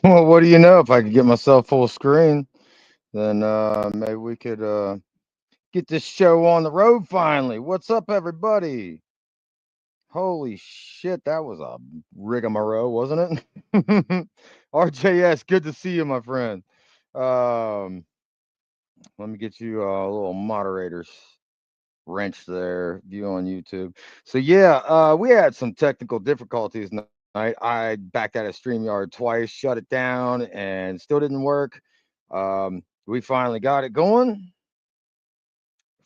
Well, what do you know? If I could get myself full screen, then maybe we could get this show on the road finally. What's up, everybody? Holy shit, that was a rigmarole, wasn't it? RJS, good to see you, my friend. Um, Let me get you a little moderators wrench there, view on YouTube. So yeah, we had some technical difficulties tonight. I backed out of StreamYard twice, shut it down, and still didn't work. We finally got it going.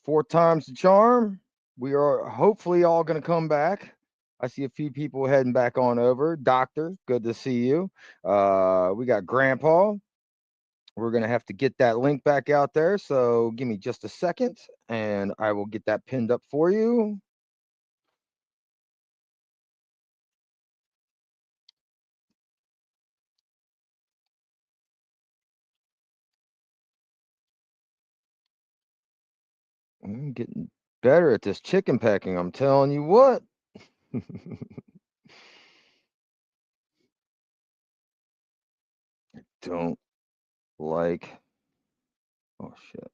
Four times the charm. We are hopefully all going to come back. I see a few people heading back on over. Doctor, good to see you. We got Grandpa. We're going to have to get that link back out there. So give me just a second and I will get that pinned up for you. I'm getting better at this chicken packing. I'm telling you what. Don't like, oh shit.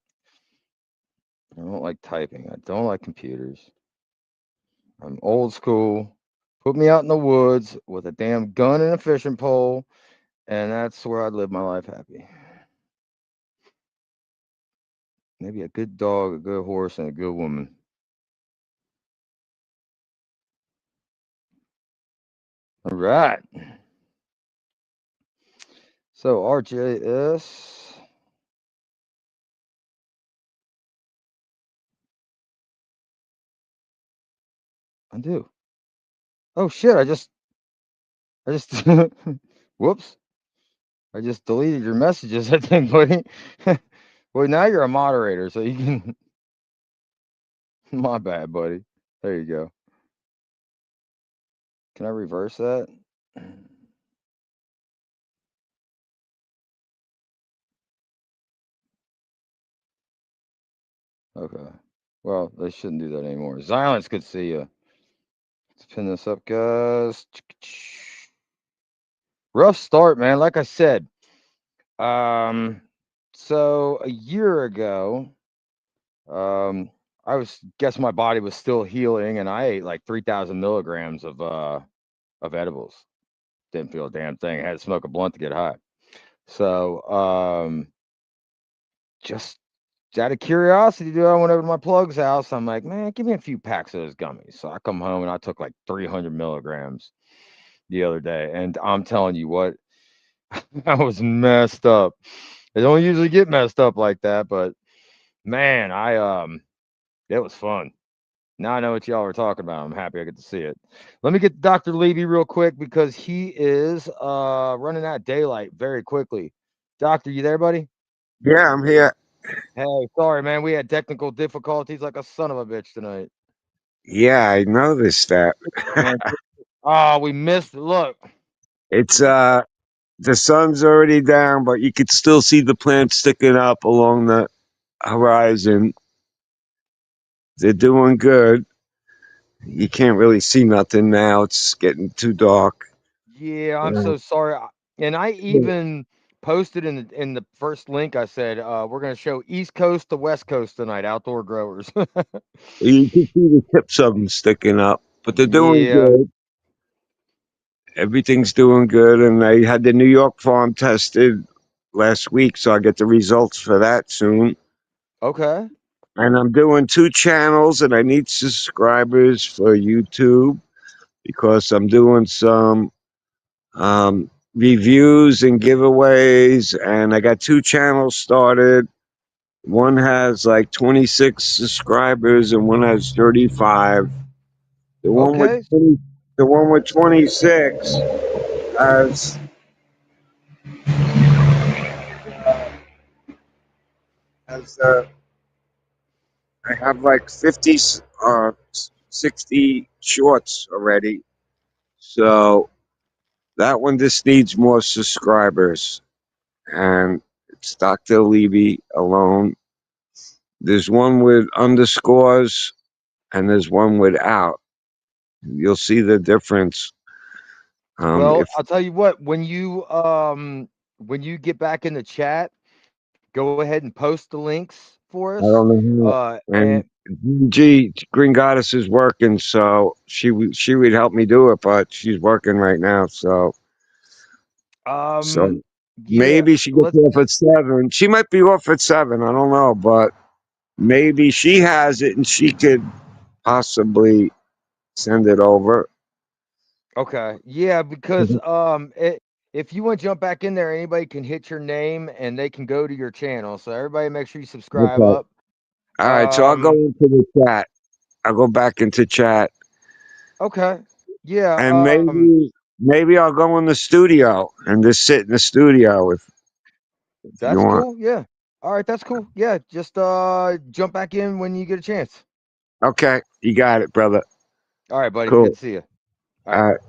I don't like typing. I don't like computers. I'm old school. Put me out in the woods with a damn gun and a fishing pole, and that's where I'd live my life happy. Maybe a good dog, a good horse, and a good woman. All right. So RJS. I do. Oh shit! I just, whoops! I just deleted your messages. I think, buddy. Well, now you're a moderator, so you can. My bad, buddy. There you go. Can I reverse that? Okay. Well, they shouldn't do that anymore. Silence, good to see you. Let's pin this up, guys. Rough start, man. Like I said, um, so a year ago, um, I was guess my body was still healing, and I ate like 3,000 milligrams of edibles. Didn't feel a damn thing. I had to smoke a blunt to get high. So, just out of curiosity, dude, I went over to my plug's house. I'm like, man, give me a few packs of those gummies. So I come home and I took like 300 milligrams the other day, and I'm telling you what, I was messed up. I don't usually get messed up like that, but man, it was fun. Now I know what y'all were talking about. I'm happy I get to see it. Let me get Dr. Levy real quick because he is running out of daylight very quickly. Doctor, you there, buddy? Yeah, I'm here. Hey, sorry, man. We had technical difficulties like a son of a bitch tonight. Yeah, I noticed that. Man, oh, we missed it. Look. It's the sun's already down, but you could still see the plants sticking up along the horizon. They're doing good. You can't really see nothing now. It's getting too dark. Yeah, I'm Uh, so sorry. And I even posted in the first link. I said we're gonna show East Coast to West Coast tonight, outdoor growers. You can see the tips of them sticking up, but they're doing Yeah. good. Everything's doing good, and I had the New York farm tested last week, so I'll get the results for that soon. Okay. And I'm doing two channels, and I need subscribers for YouTube because I'm doing some reviews and giveaways, and I got two channels started. One has like 26 subscribers, and one has 35. The one with Okay. 20, the one with 26 has has I have like 50, 60 shorts already. So that one just needs more subscribers, and it's Dr. Levy alone. There's one with underscores and there's one without. You'll see the difference. Well, If I'll tell you what, when you get back in the chat, go ahead and post the links for I us. don't know how, And and G Green Goddess is working, so she would help me do it, but she's working right now, so um yeah, maybe she gets let's off at 7. She might be off at 7. I don't know, but maybe she has it and she could possibly send it over. okay. Yeah, because if you want to jump back in there, anybody can hit your name and they can go to your channel. So everybody make sure you subscribe Okay. up. All right, so I'll go Um into the chat. I'll go back into chat, okay. Yeah, and maybe I'll go in the studio and just sit in the studio if you that's want. cool. Yeah. All right, that's cool. Yeah, just jump back in when you get a chance. Okay, you got it, brother. All right, buddy. Good Cool. to see you. All right. All right.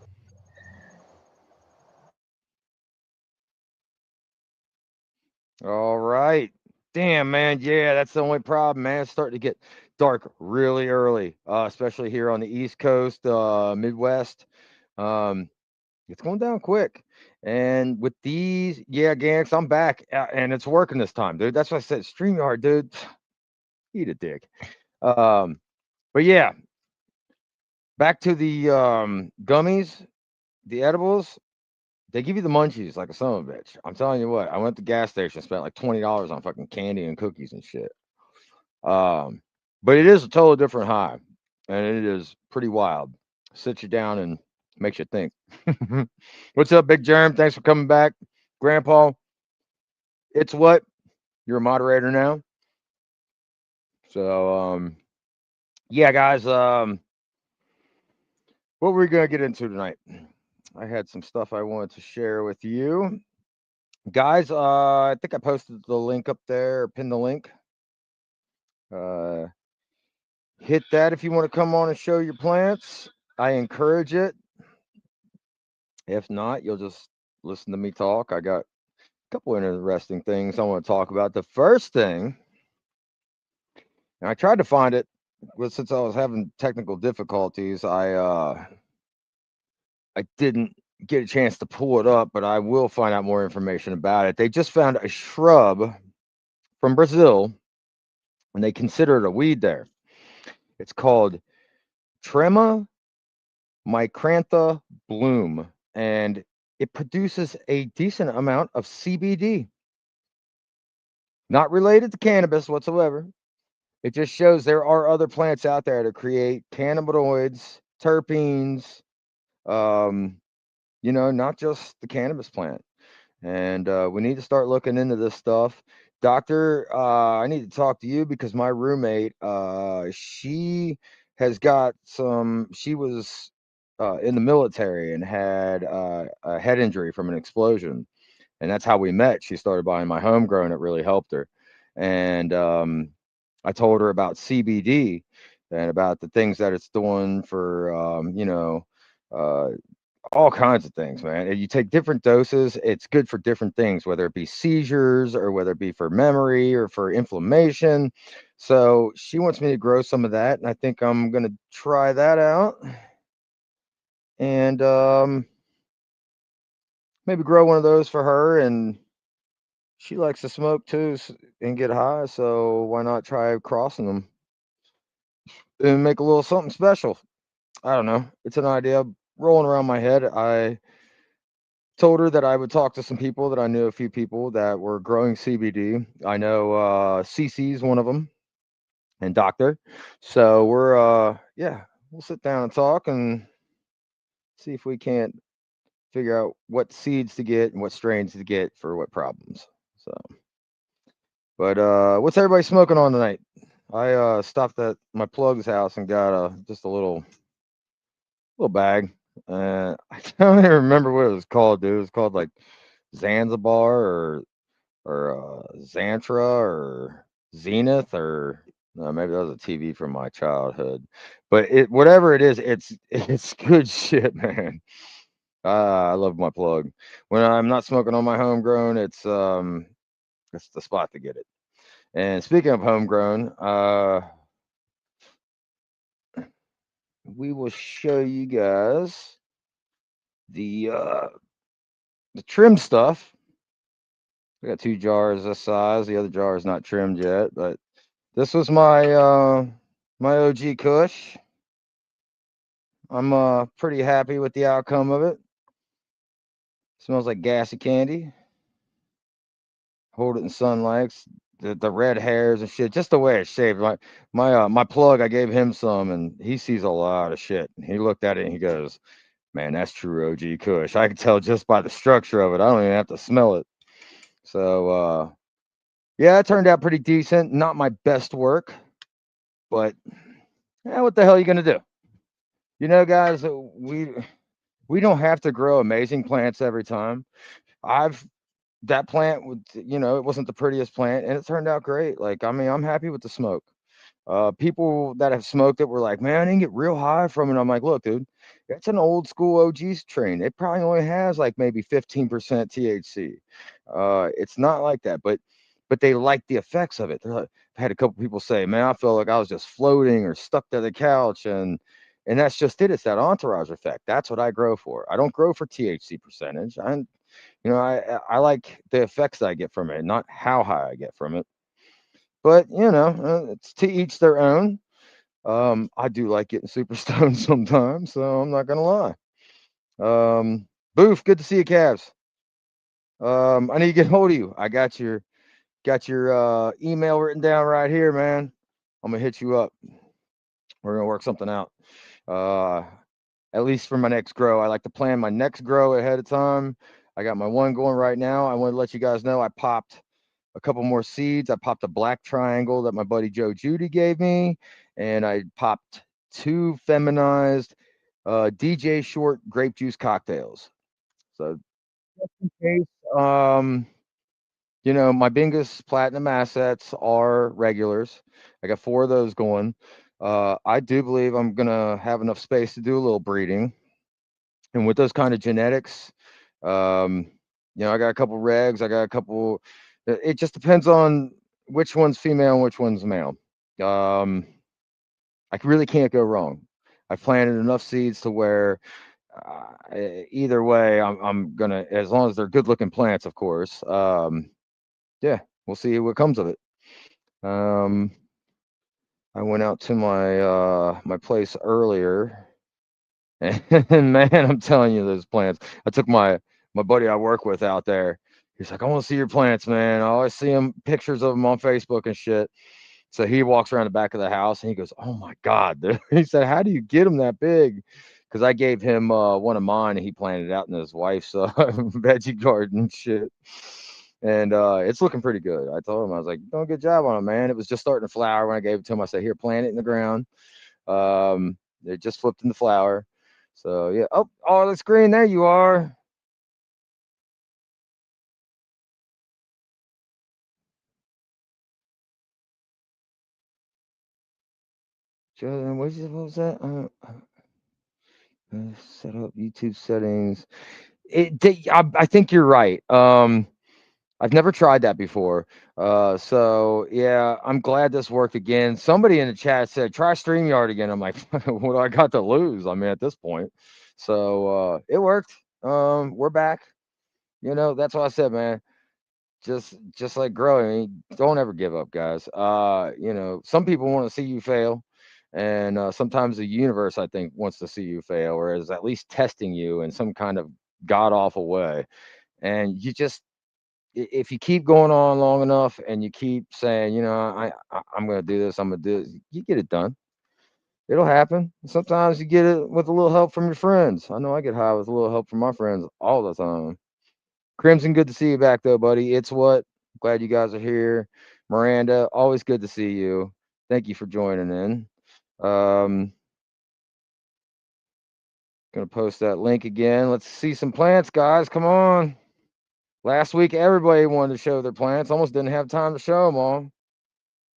All right. Damn, man. Yeah, that's the only problem, man. It's starting to get dark really early, especially here on the East Coast, Midwest. Um, it's going down quick. And with these, yeah, Ganks, I'm back, and it's working this time, dude. That's what I said. StreamYard, dude. Eat a dick. Um, but yeah, back to the gummies, the edibles. They give you the munchies like a son of a bitch. I'm telling you what. I went to the gas station, spent like $20 on fucking candy and cookies and shit. Um, but it is a totally different high, and it is pretty wild. Sits you down and makes you think. What's up, Big Germ? Thanks for coming back, Grandpa. It's what you're a moderator now. So, yeah, guys. What we're we gonna get into tonight? I had some stuff I wanted to share with you, guys. I think I posted the link up there, or pinned the link. Uh, hit that if you want to come on and show your plants. I encourage it. If not, you'll just listen to me talk. I got a couple interesting things I want to talk about. The first thing, and I tried to find it, but since I was having technical difficulties, I didn't get a chance to pull it up, but I will find out more information about it. They just found a shrub from Brazil, and they consider it a weed there. It's called Trema micrantha bloom, and it produces a decent amount of CBD. Not related to cannabis whatsoever. It just shows there are other plants out there to create cannabinoids, terpenes, um, not just the cannabis plant. And we need to start looking into this stuff. Doctor, I need to talk to you because my roommate, she has got she was in the military and had a head injury from an explosion. And that's how we met. She started buying my homegrown. It really helped her. And I told her about CBD and about the things that it's doing for, uh, all kinds of things, man. And you take different doses, it's good for different things, whether it be seizures or whether it be for memory or for inflammation. So she wants me to grow some of that, and I think I'm gonna try that out. And maybe grow one of those for her. And she likes to smoke too and get high, so why not try crossing them and make a little something special? I don't know. It's an idea rolling around my head. I told her that I would talk to some people that I knew a few people that were growing CBD. I know CC's one of them and Doctor. So we're yeah, we'll sit down and talk and see if we can't figure out what seeds to get and what strains to get for what problems. So, but what's everybody smoking on tonight? I stopped at my plug's house and got just a little bag. I don't even remember what it was called, dude. It was called like Zanzibar or Xantra or Zenith or no, maybe that was a TV from my childhood. But it whatever it is, it's good shit, man. I love my plug. When I'm not smoking on my homegrown, it's the spot to get it. And speaking of homegrown, we will show you guys the uh, the trim stuff. I got 2 jars this size. The other jar is not trimmed yet, but this was my OG Kush. I'm pretty happy with the outcome of it. Smells like gassy candy. Hold it in sunlight. The red hairs and shit, just the way it's shaped. My plug, I gave him some, and he sees a lot of shit. He looked at it and he goes, "Man, that's true OG Kush. I can tell just by the structure of it. I don't even have to smell it." So yeah, it turned out pretty decent. Not my best work, but yeah, what the hell are you gonna do? You know, guys, we don't have to grow amazing plants every time. I've that plant would, it wasn't the prettiest plant, and it turned out great. Like, I mean, I'm happy with the smoke. People that have smoked it were like, "Man, I didn't get real high from it." I'm like, "Look, dude, it's an old school OG strain. It probably only has like maybe 15% THC. It's not like that, but they like the effects of it. They're like, I've had a couple people say, "Man, I felt like I was just floating or stuck to the couch," and that's just it. It's that entourage effect. That's what I grow for. I don't grow for THC percentage. I like the effects I get from it, not how high I get from it. But it's to each their own. I do like getting super stoned sometimes, so I'm not gonna lie. Boof, good to see you, Cavs. I need to get hold of you. I got your email written down right here, man. I'm gonna hit you up. We're gonna work something out. Uh, at least for my next grow. I like to plan my next grow ahead of time. I got my one going right now. I want to let you guys know I popped a couple more seeds. I popped a black triangle that my buddy Joe Judy gave me, and I popped two feminized DJ Short grape juice cocktails. So just in case, my Bingus Platinum assets are regulars. I got 4 of those going. I do believe I'm gonna have enough space to do a little breeding, and with those kind of genetics, um, I got a couple regs. I got a couple. It just depends on which one's female and which one's male. Um, I really can't go wrong. I've planted enough seeds to where either way, I'm gonna, as long as they're good looking plants, of course. Yeah, we'll see what comes of it. Um, I went out to my place earlier, and man, I'm telling you, those plants. I took my buddy I work with out there. He's like, "I want to see your plants, man. I always see them pictures of them on Facebook and shit." So he walks around the back of the house and he goes, "Oh my god!" Dude." He said, "How do you get them that big?" Because I gave him one of mine and he planted it out in his wife's veggie garden and shit. And it's looking pretty good. I told him, I was like, "Doing a good job on it, man." It was just starting to flower when I gave it to him. I said, "Here, plant it in the ground." It just flipped in the flower. So yeah. Oh, that's green. There you are. What was that? Set up YouTube settings. I think you're right. I've never tried that before. So yeah, I'm glad this worked again. Somebody in the chat said try StreamYard again. I'm like, what do I got to lose? I mean, at this point. So it worked. We're back. That's what I said, man. Just like growing, don't ever give up, guys. Some people want to see you fail, and sometimes the universe, I think, wants to see you fail, or is at least testing you in some kind of god awful way. And if you keep going on long enough, and you keep saying, I'm gonna do this, I'm gonna do this, you get it done. It'll happen. Sometimes you get it with a little help from your friends. I know I get high with a little help from my friends all the time. Crimson, good to see you back though, buddy. It's what. Glad you guys are here. Miranda, always good to see you. Thank you for joining in. Gonna post that link again. Let's see some plants, guys. Come on. Last week, everybody wanted to show their plants. Almost didn't have time to show them all.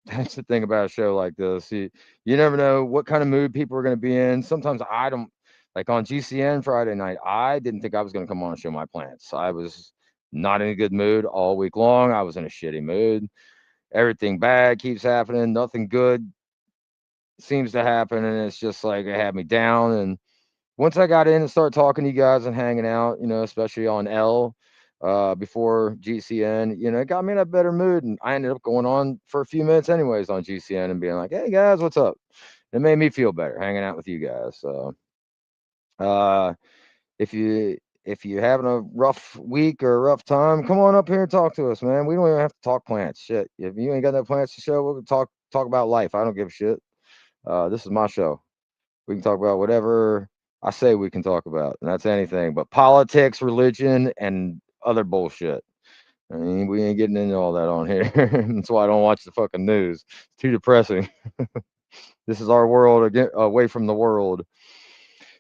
That's the thing about a show like this. You never know what kind of mood people are going to be in. Sometimes I don't, like on GCN Friday night, I didn't think I was going to come on and show my plants. I was not in a good mood all week long. I was in a shitty mood. Everything bad keeps happening. Nothing good seems to happen. And it's just like it had me down. And once I got in and started talking to you guys and hanging out, especially on L, before GCN, it got me in a better mood. And I ended up going on for a few minutes anyways on GCN and being like, hey guys, what's up? It made me feel better hanging out with you guys. So uh if you having a rough week or a rough time, come on up here and talk to us, man. We don't even have to talk plants. Shit. If you ain't got no plants to show, we'll talk about life. I don't give a shit. This is my show. We can talk about whatever I say we can talk about, and that's anything but politics, religion, and other bullshit. I mean, we ain't getting into all that on here. That's why I don't watch the fucking news. It's too depressing. This is our world again, away from the world.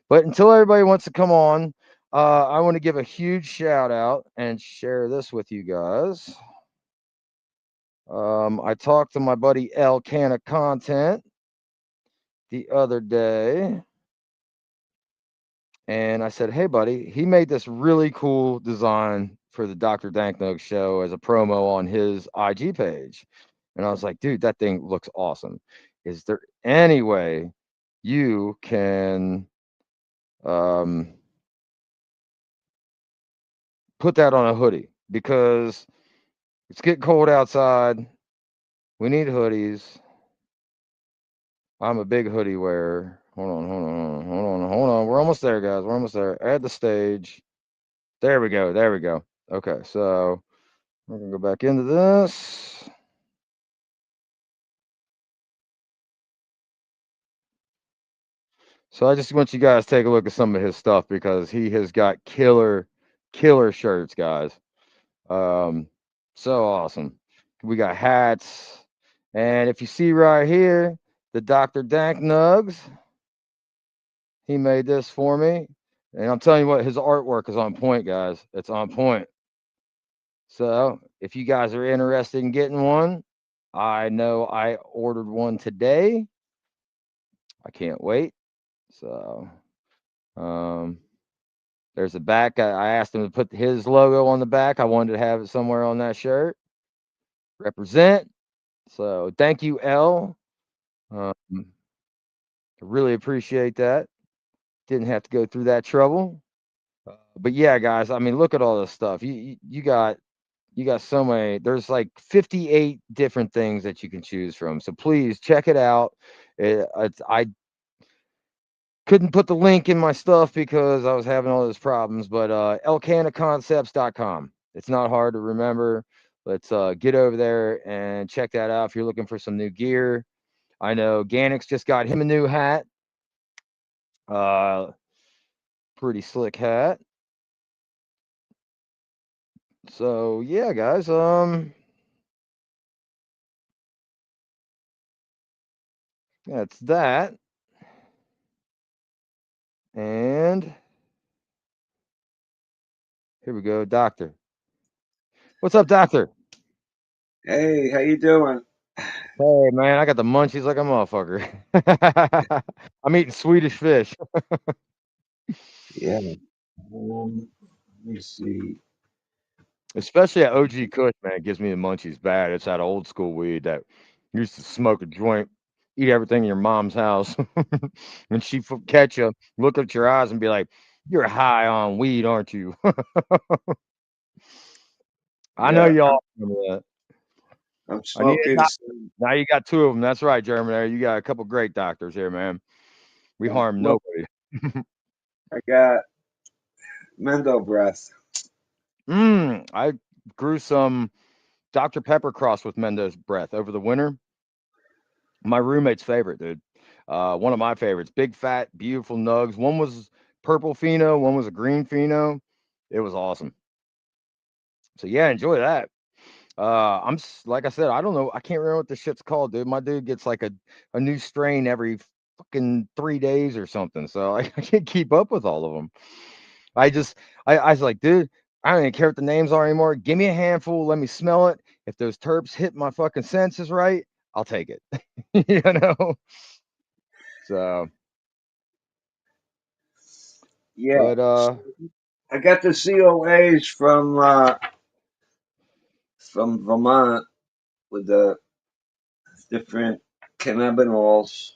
But until everybody wants to come on, I want to give a huge shout out and share this with you guys. I talked to my buddy L Canna Content the other day, and I said, "Hey, buddy, he made this really cool design for the Dr. DankNugz show as a promo on his IG page." And I was like, "Dude, that thing looks awesome. Is there any way you can um, put that on a hoodie? Because it's getting cold outside. We need hoodies. I'm a big hoodie wearer. Hold on. We're almost there, guys. We're almost there. Add the stage. There we go. There we go. Okay, so we're gonna go back into this. So I just want you guys to take a look at some of his stuff because he has got killer shirts, guys. Um, so awesome. We got hats, and if you see right here, the Dr. DankNugz, he made this for me, and I'm telling you what, his artwork is on point, guys. It's on point. So if you guys are interested in getting one, I know I ordered one today. I can't wait. So there's a back. I asked him to put his logo on the back. I wanted to have it somewhere on that shirt. Represent. So thank you, L. Um, really appreciate that. Didn't have to go through that trouble. But yeah, guys. I mean, look at all this stuff. You got so many. There's like 58 different things that you can choose from. So please check it out. I couldn't put the link in my stuff because I was having all those problems, but elcanaconcepts.com. It's not hard to remember. Let's get over there and check that out if you're looking for some new gear. I know Ganix just got him a new hat. Uh, Pretty slick hat. So yeah, guys. That's that. And here we go, Doctor. What's up, Doctor? Hey, how you doing? Hey man, I got the munchies like a motherfucker. I'm eating Swedish fish. Yeah. Let me see. Especially at OG Kush, man, it gives me the munchies bad. It's that old school weed that used to smoke a joint, eat everything in your mom's house. And she catch you, look at your eyes and be like, "You're high on weed, aren't you?" I know Yeah, y'all remember that. I'm I need it smoking now. some. Now you got two of them. That's right, Jeremy. There you got a couple great doctors here, man. We I'm harm smoking. nobody. I got Mendo breath. I grew some Dr. Pepper cross with Mendo's breath over the winter. My roommate's favorite, dude. One of my favorites. Big fat, beautiful nugs. One was purple pheno, one was a green pheno. It was awesome. So yeah, enjoy that. Like I said, I don't know. I can't remember what the shit's called, dude. My dude gets like a new strain every fucking 3 days or something. So I can't keep up with all of them. I just I was like, dude, I don't even care what the names are anymore. Give me a handful, let me smell it. If those terps hit my fucking senses right, I'll take it. you know. So, Yeah. but So I got the COAs from Vermont with the different cannabinoids.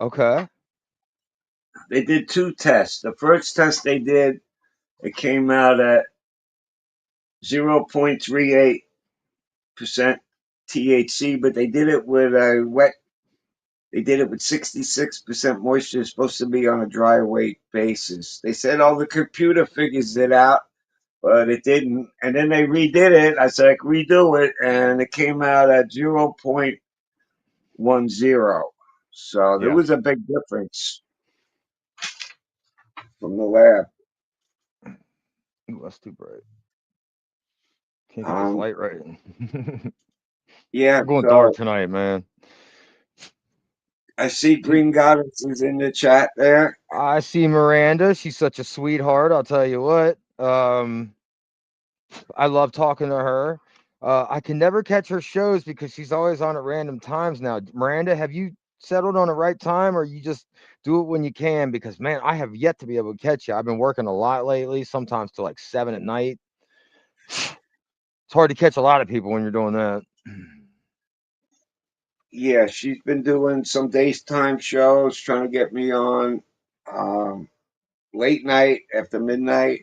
okay. they did 2 tests. The first test they did, it came out at 0.38% THC, but they did it with a wet. They did it with 66% moisture. It's supposed to be on a dry weight basis. They said, "Oh, the computer figures it out," but it didn't. And then they redid it. I said, "Redo it," and it came out at 0.10. So there Yeah. was a big difference from the lab. Ooh, that's too bright. Can't get this Um, light right. yeah. We're going dark So tonight, man. I see Dude, Green Goddess is in the chat there. I see Miranda. She's such a sweetheart. I'll tell you what. I love talking to her. I can never catch her shows because she's always on at random times now. Miranda, have you settled on the right time, or you just do it when you can? Because man, I have yet to be able to catch you. I've been working a lot lately, sometimes till like 7 at night. It's hard to catch a lot of people when you're doing that. Yeah, she's been doing some daytime shows, trying to get me on um, late night after midnight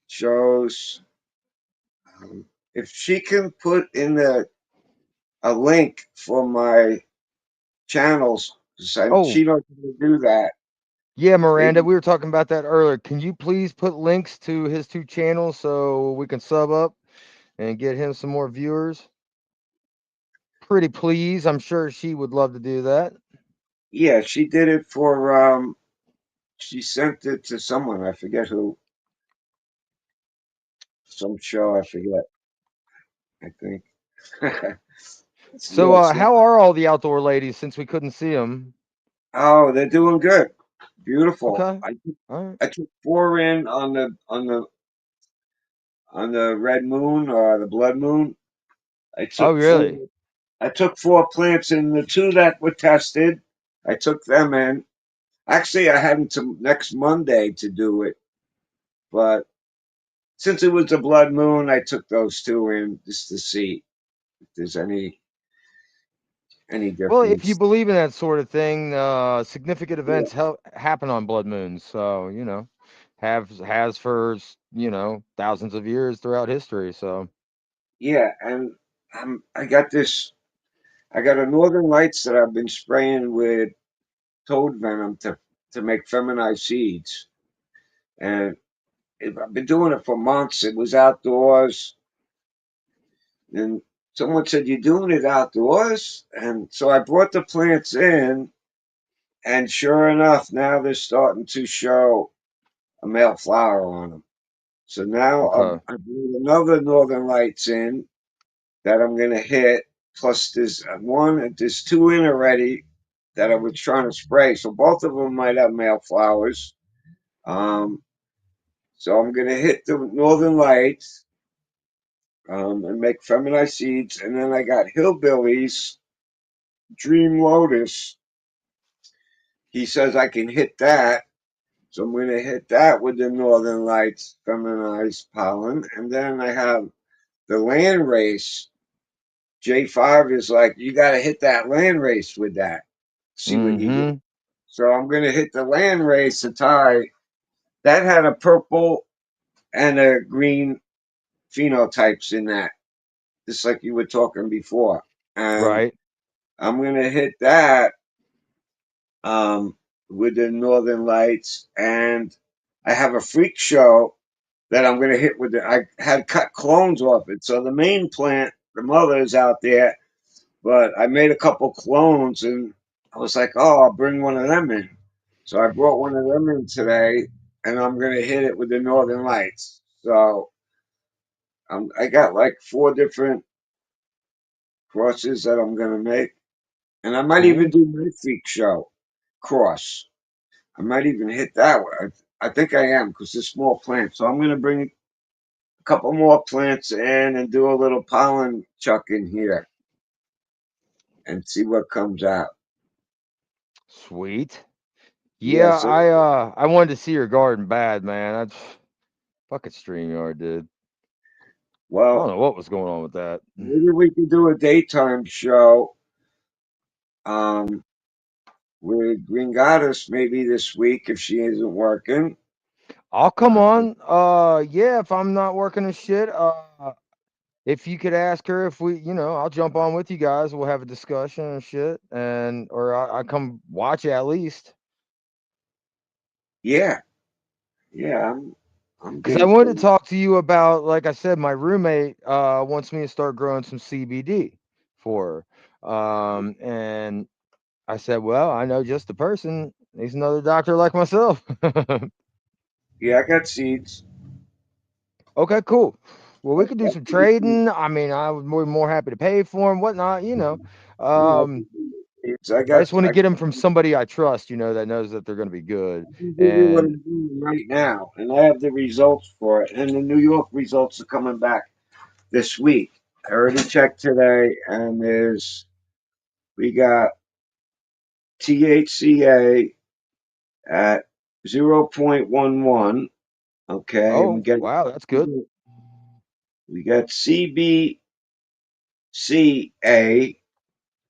shows. If she can put in a link for my channels, 'cause Oh, she knows how to do that. yeah, If they, Miranda, we were talking about that earlier. Can you please put links to his 2 channels so we can sub up and get him some more viewers? Pretty please. I'm sure she would love to do that. yeah, she did it for. She sent it to someone. I forget who. Some show. I forget. I think. So, Yeah. So, how are all the outdoor ladies since we couldn't see them? oh, they're doing good. Beautiful. Okay. All right. I took 4 in on the red moon or the blood moon. I Oh, took four. really? I took 4 plants, and the 2 that were tested, I took them in. Actually, I had until next Monday to do it, but since it was a blood moon, I took those 2 in just to see if there's any Well, if you difference. believe in that sort of thing, significant Yeah, events happen on blood moons. So, has for, thousands of years throughout history. So, yeah, and I got this. I got a Northern Lights that I've been spraying with toad venom to make feminized seeds, and I've been doing it for months. It was outdoors, and someone said, "You're doing it outdoors?" And so I brought the plants in, and sure enough, now they're starting to show a male flower on them. So now okay. I brought another Northern Lights in that I'm going to hit. Plus, there's 2 in already that I was trying to spray. So both of them might have male flowers. Um, so I'm going to hit the Northern Lights and make feminized seeds. And then I got Hillbillies Dream Lotus. He says I can hit that. So I'm going to hit that with the Northern Lights feminized pollen. And then I have the land race. J5 is like, you got to hit that land race with that. See what you get. Mm-hmm. So I'm going to hit the land race to tie. That had a purple and a green phenotypes in that, just like you were talking before. And Right. I'm going to hit that um, with the Northern Lights. And I have a freak show that I'm going to hit with I had cut clones off it. So the main plant, the mother is out there, but I made a couple clones and I was like, oh, I'll bring one of them in. So I brought one of them in today and I'm going to hit it with the Northern Lights. So I got like 4 different crosses that I'm going to make. And I might even Cool. do my freak show cross. I might even hit that one. I think I am because it's small plants. So I'm going to bring a couple more plants in and do a little pollen chuck in here and see what comes out. Sweet. Yeah, Yeah, so I wanted to see your garden bad, man. That's fucking StreamYard, dude. I don't well, know what was going on with that. maybe we can do a daytime show um, with Green Goddess maybe this week if she isn't working. I'll come Uh, on. Yeah, if I'm not working and shit. If you could ask her if we, I'll jump on with you guys. We'll have a discussion and shit, and or I come watch it at least. yeah, yeah, I'm Because I game for wanted to it. talk to you about, like I said, my roommate wants me to start growing some CBD for her. And I said, well, I know just the person. He's another doctor like myself. Yeah, I got seeds. Okay, cool. Well, we That's, could do that's some the seeds. trading. I mean, I would be more happy to pay for him, whatnot. Yeah, Um, it's, I I got. just want to I get them from somebody I trust, that knows that they're going to be good. can give you what And I'm doing right now, and I have the results for it. And the New York results are coming back this week. I already checked today, and we got THCA at 0.11. Okay, and oh, wow, that's good. we got CBCA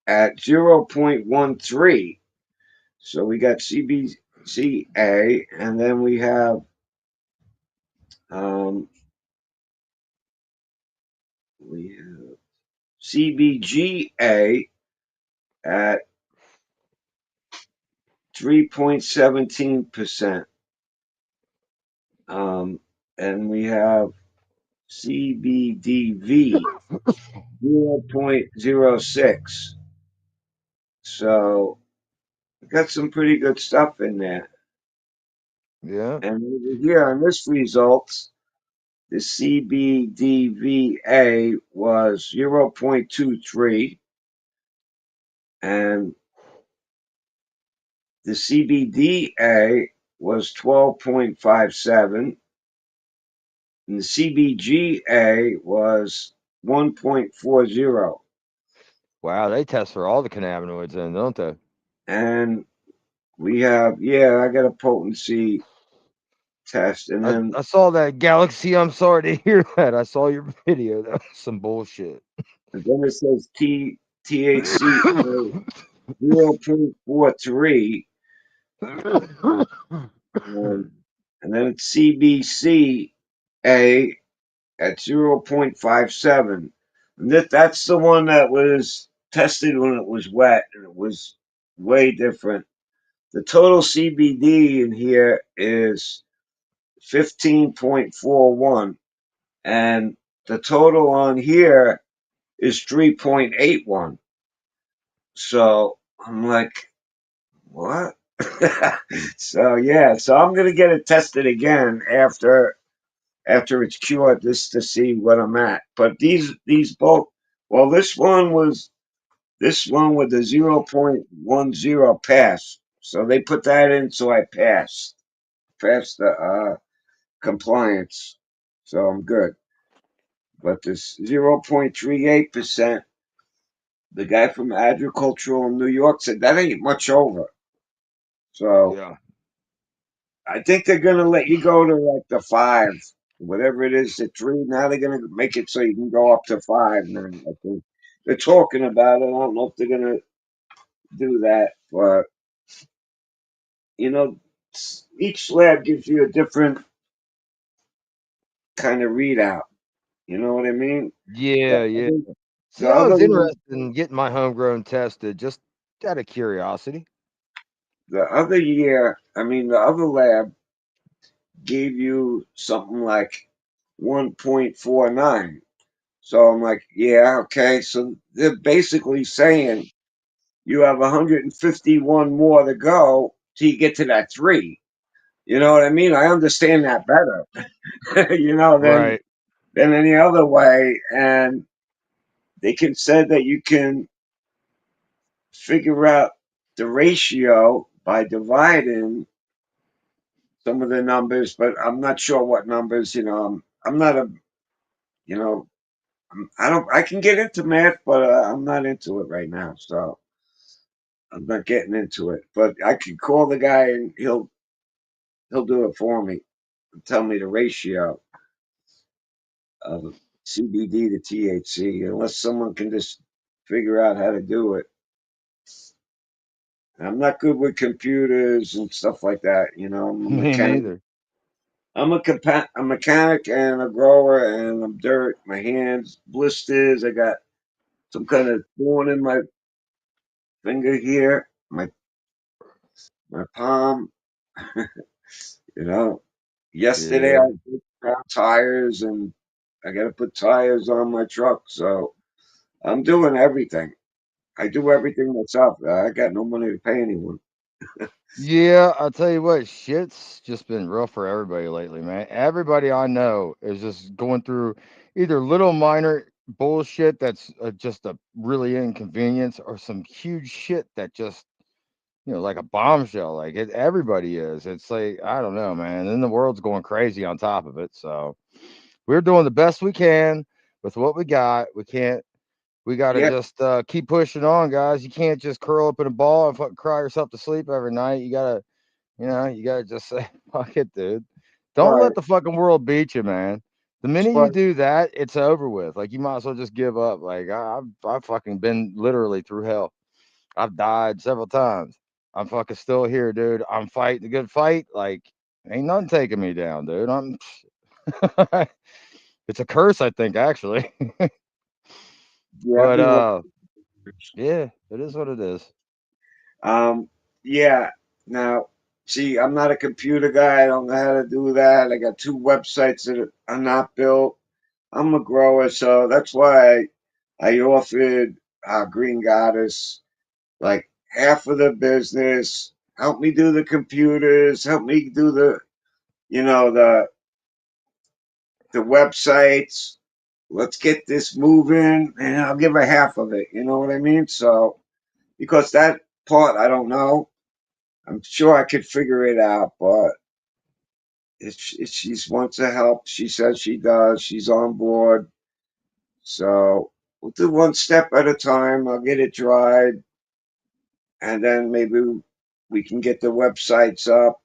at 0.13. So we got CBCA, and then we have um, we have CBGA at 3.17%. And we have CBDV 0.06. So we got some pretty good stuff in there. Yeah. And over here on this results, the CBDVA was 0.23 and the CBDA was 12.57 and the CBGA was 1.40. Wow, they test for all the cannabinoids then, don't they? And we have, yeah, I got a potency test. And then, I saw that Galaxy. I'm sorry to hear that. I saw your video. That was some bullshit. and then it says THC 0.43. Um, and then it's CBCA at 0.57. And that's the one that was tested when it was wet, and it was way different. The total CBD in here is 15.41, and the total on here is 3.81. So I'm like, what? So yeah, so I'm gonna get it tested again after it's cured, just to see what I'm at. But these both, well, this one with the 0.10 pass. So they put that in, so I passed the compliance. So I'm good. But this 0.38%, the guy from agricultural in New York said that ain't much over. So Yeah. I think they're gonna let you go to like the five, whatever it is, the three. Now they're gonna make it so you can go up to five. Now I think they're talking about it. I don't know if they're gonna do that, but you know, each lab gives you a different kind of readout. You know what I mean? The Yeah, yeah. other, the See, I other was lab, interested in getting my homegrown tested just out of curiosity. the other year, I mean, the other lab gave you something like 1.49. So I'm like, yeah, okay. So they're basically saying you have 151 more to go till you get to that three. You know what I mean? I understand that better, than Right. any other way. And they can say that you can figure out the ratio by dividing some of the numbers, but I'm not sure what numbers. I'm not a, you know, I don't. I can get into math, but I'm not into it right now. So I'm not getting into it. But I can call the guy and he'll do it for me and tell me the ratio of CBD to THC, unless someone can just figure out how to do it. I'm not good with computers and stuff like that. I'm a Me mechanic. neither. A mechanic and a grower, and I'm dirt. My hands blisters. I got some kind of thorn in my finger here, my palm. You know, Yesterday I Yeah. put down tires, and I got to put tires on my truck. So I'm doing everything. I do everything myself. I got no money to pay anyone. Yeah, I'll tell you what, shit's just been rough for everybody lately, man. Everybody I know is just going through either little minor bullshit that's just a really inconvenience or some huge shit that just, like a bombshell. Like everybody is. It's like, I don't know, man. And the world's going crazy on top of it. So we're doing the best we can with what we got. We got to Yeah, just keep pushing on, guys. You can't just curl up in a ball and fucking cry yourself to sleep every night. You gotta just say, fuck it, dude. Don't right. let the fucking world beat you, man. The That's minute you what, do that, it's over with. Like you might as well just give up. Like I've fucking been literally through hell. I've died several times. I'm fucking still here, dude. I'm fighting a good fight. Like ain't nothing taking me down, dude. I'm. It's a curse, I think, actually. yeah, I've But been working. yeah, it is what it is. Um, yeah. Now, see, I'm not a computer guy. I don't know how to do that. I got two websites that are not built. I'm a grower, so that's why I offered Green Goddess like half of the business. Help me do the computers. Help me do you know, the the websites. Let's get this moving, and I'll give her half of it. You know what I mean? So because that part I don't know, I'm sure I could figure it out. But if she wants to help, she says she does. She's on board. So we'll do one step at a time. I'll get it dried, and then maybe we can get the websites up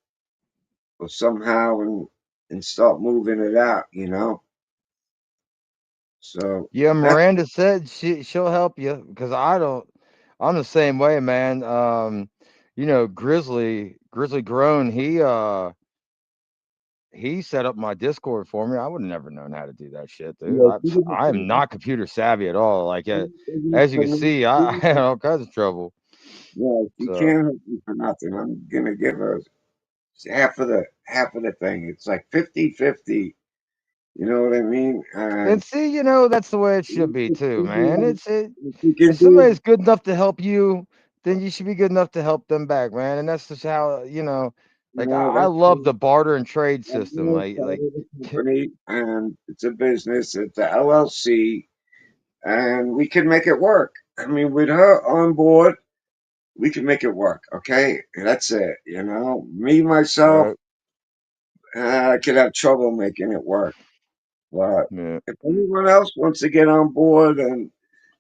or somehow and start moving it out. So Yeah, that Miranda said she'll help you because I don't. I'm the same way, man. Grizzly Grown, he set up my Discord for me. I would have never known how to do that shit, dude. yeah, I she didn't I am not computer savvy at all. Like as you can see, I had all kinds of trouble. yeah, she So can't help me for nothing. I'm gonna give her half of the thing. It's like 50-50. You know what I mean? and And see, that's the way it should be too, man. if she can If do somebody's good enough to help you, then you should be good enough to help them back, man. And that's just how, like I that's love the barter and trade I'm system. gonna Like start a company, and it's a business. It's a LLC, and we can make it work. I mean, with her on board, we can make it work. Okay, and that's it. Me myself, uh, I could have trouble making it work. But yeah. if anyone else wants to get on board and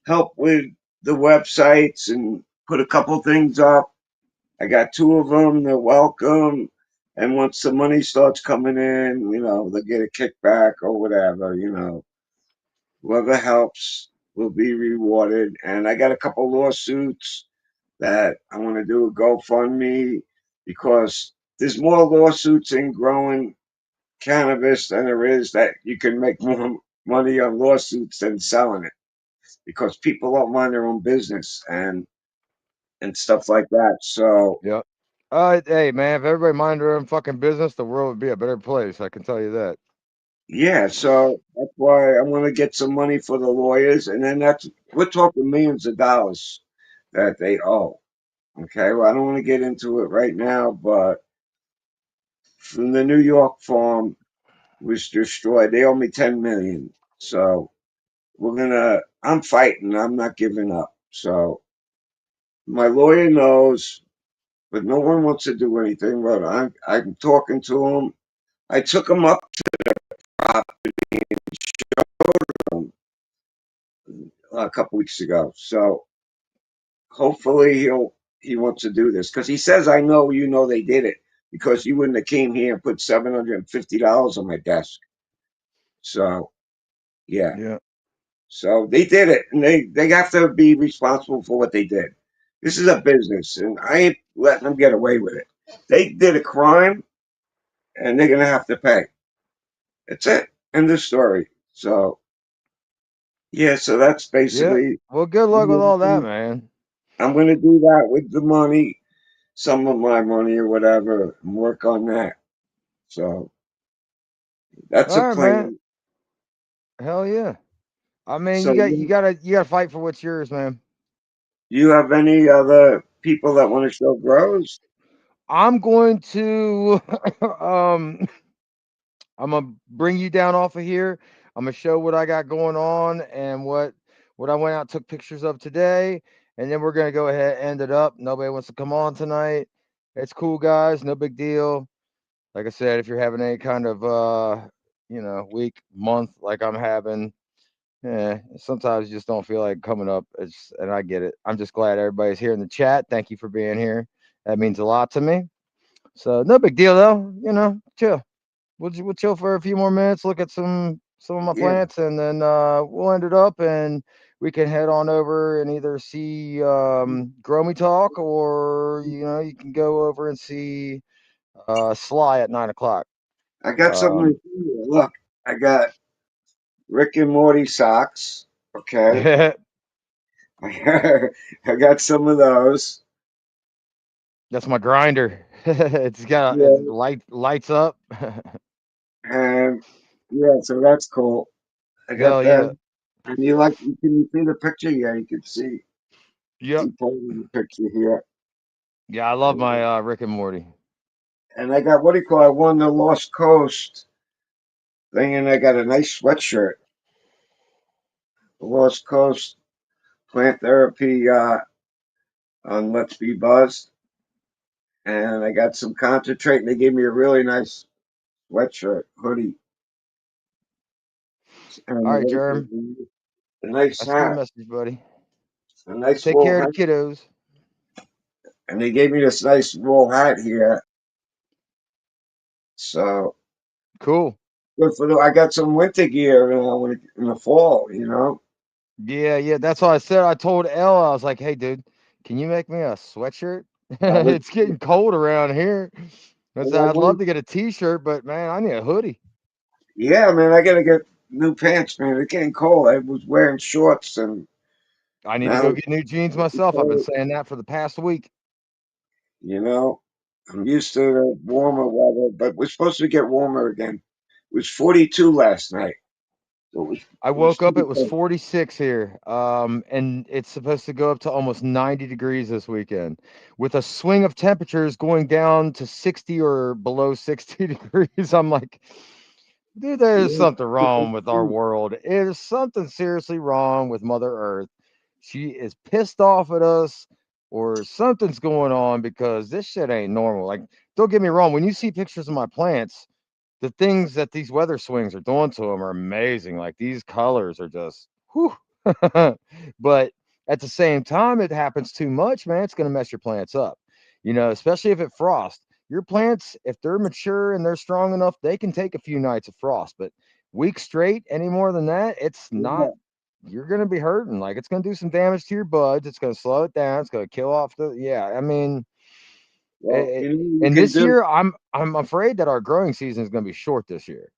help with the websites and put a couple things up, I got two of them. They're welcome. And once the money starts coming in, they'll get a kickback or whatever. Whoever helps will be rewarded. And I got a couple lawsuits that I want to do a GoFundMe because there's more lawsuits in growing cannabis than there is that you can make more money on lawsuits than selling it because people don't mind their own business and stuff like that. So Yep. Hey man, if everybody minded their own fucking business, the world would be a better place. I can tell you that. yeah, so that's why I want to get some money for the lawyers, and then we're talking millions of dollars that they owe. Okay, well I don't want to get into it right now, but from the New York farm was destroyed. They owe me 10 million. So I'm fighting. I'm not giving up. So my lawyer knows, but no one wants to do anything. But I'm talking to him. I took him up a couple weeks ago. So hopefully he wants to do this because he says I know they did it because you wouldn't have came here and put $750 on my desk. So yeah. Yeah. So they did it, and they have to be responsible for what they did. This is a business, and I ain't letting them get away with it. They did a crime, and they're gonna have to pay. That's it. End of story. So yeah, so that's Yeah. basically. Well, good luck with all that, man. I'm gonna do that with the money, some of my money or whatever, and work on that. So that's a All right, man. plan. Hell yeah. I mean, So you gotta fight for what's yours, man. you have any other people that want to show grows? I'm going to um I'm gonna bring you down off of here. I'm gonna show what I got going on and what I went out took pictures of today, and then we're gonna go ahead and end it up. Nobody wants to come on tonight. It's cool, guys. No big deal. Like I said, if you're having any kind of week, month like I'm having, sometimes you just don't feel like coming up. And I get it. I'm just glad everybody's here in the chat. Thank you for being here. That means a lot to me. So no big deal though. Chill. We'll chill for a few more minutes, look at some of my Yeah, plants, and then we'll end it up, and we can head on over and either see Grow Me Talk, or you can go over and see Sly at 9 o'clock. I got something to Um, do here. Look, I got Rick and Morty socks. Okay, I got some of those. that's my grinder. It Yeah, lights up. and yeah, so that's cool. I got Hell yeah. them. And you like? Can you see the picture? Yeah, you can see. Yep. Keep holding the picture here. Yeah, I love And, my Rick and Morty. and I got what do you call? I won the Lost Coast thing, and I got a nice sweatshirt. The Lost Coast Plant Therapy on Let's Be Buzzed, and I got some concentrate, and they gave me a really nice sweatshirt hoodie, All and right, Jerm. a nice I see your hat, message, buddy. a nice Take wool care of hat, the kiddos. and they gave me this nice wool hat here. So Cool. good for the. I got some winter gear in the fall. Yeah, yeah. That's why I said I told Elle, I was like, hey, dude, can you make me a sweatshirt? I was, It's getting cold around here. I and said, I I'd love went, to get a t-shirt, but man, I need a hoodie. yeah, man, I gotta get new pants, man. It's getting cold. I was wearing shorts, and I need to now go get new jeans myself. I've been saying that for the past week. you know, I'm used to the warmer weather, but we're supposed to get warmer again. It was 42 last night. So I it was woke up, pretty it was cold. 46 here. And it's supposed to go up to almost 90 degrees this weekend, with a swing of temperatures going down to 60 or below 60 degrees. I'm like, dude, there's Yeah, something wrong with our world. There's something seriously wrong with Mother Earth. She is pissed off at us, or something's going on, because this shit ain't normal. Like, don't get me wrong, when you see pictures of my plants, the things that these weather swings are doing to them are amazing. Like, these colors are just whew. But at the same time, it happens too much, man. It's going to mess your plants up, especially if it frosts. Your plants, if they're mature and they're strong enough, they can take a few nights of frost, but weeks straight, any more than that, it's not. yeah. You're going to be hurting. Like, it's going to do some damage to your buds. It's going to slow it down. It's going to kill off yeah. I mean, Well, you and can this do. year, I'm afraid that our growing season is going to be short this year.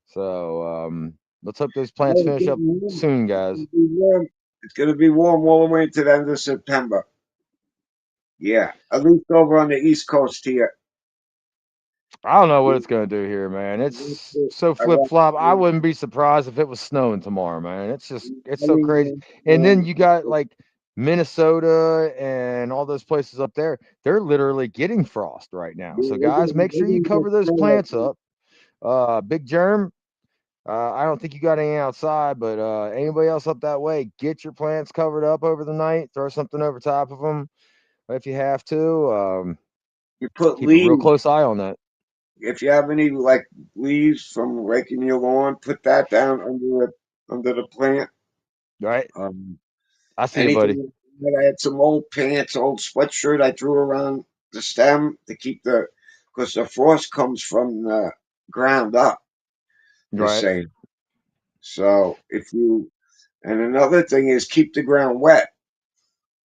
So let's hope those plants Well, it's finish up getting warm. soon, It's guys. gonna be warm. It's gonna be warm all the way to the end of September. Yeah, at least over on the East Coast here. I don't know what Yeah, it's going to do here, man. It's so I flip got. flop. I wouldn't be surprised if it was snowing tomorrow, man. It's I so crazy. mean, And then you got like Minnesota and all those places up there. They're literally getting frost right now. So guys, make sure they're you gonna get cover those snow right plants now. up. Big Germ, I don't think you got any outside, but anybody else up that way, get your plants covered up over the night. Throw something over top of them if you have to. You put Keep a real leaves. close eye on that. If you have any like leaves from raking your lawn, put that down under the plant. Right? Um, I see you, buddy. anything. I had some old pants, old sweatshirt I threw around the stem to keep because the frost comes from the ground up. They Right. say so. And another thing is keep the ground wet.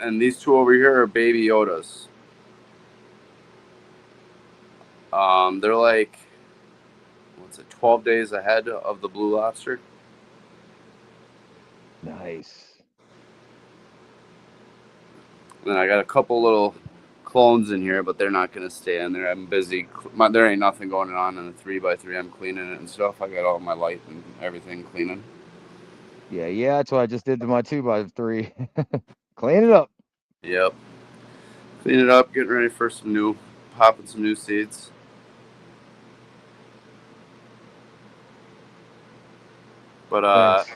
And these two over here are baby Yodas. They're like, what's it, 12 days ahead of the Blue Lobster. Nice. And I got a couple little clones in here, but they're not going to stay in there. I'm busy. There ain't nothing going on in the 3x3. I'm cleaning it and stuff. I got all my light and everything cleaning. Yeah, that's what I just did to my 2x3. Clean it up. Yep. Clean it up, getting ready for popping some new seeds. But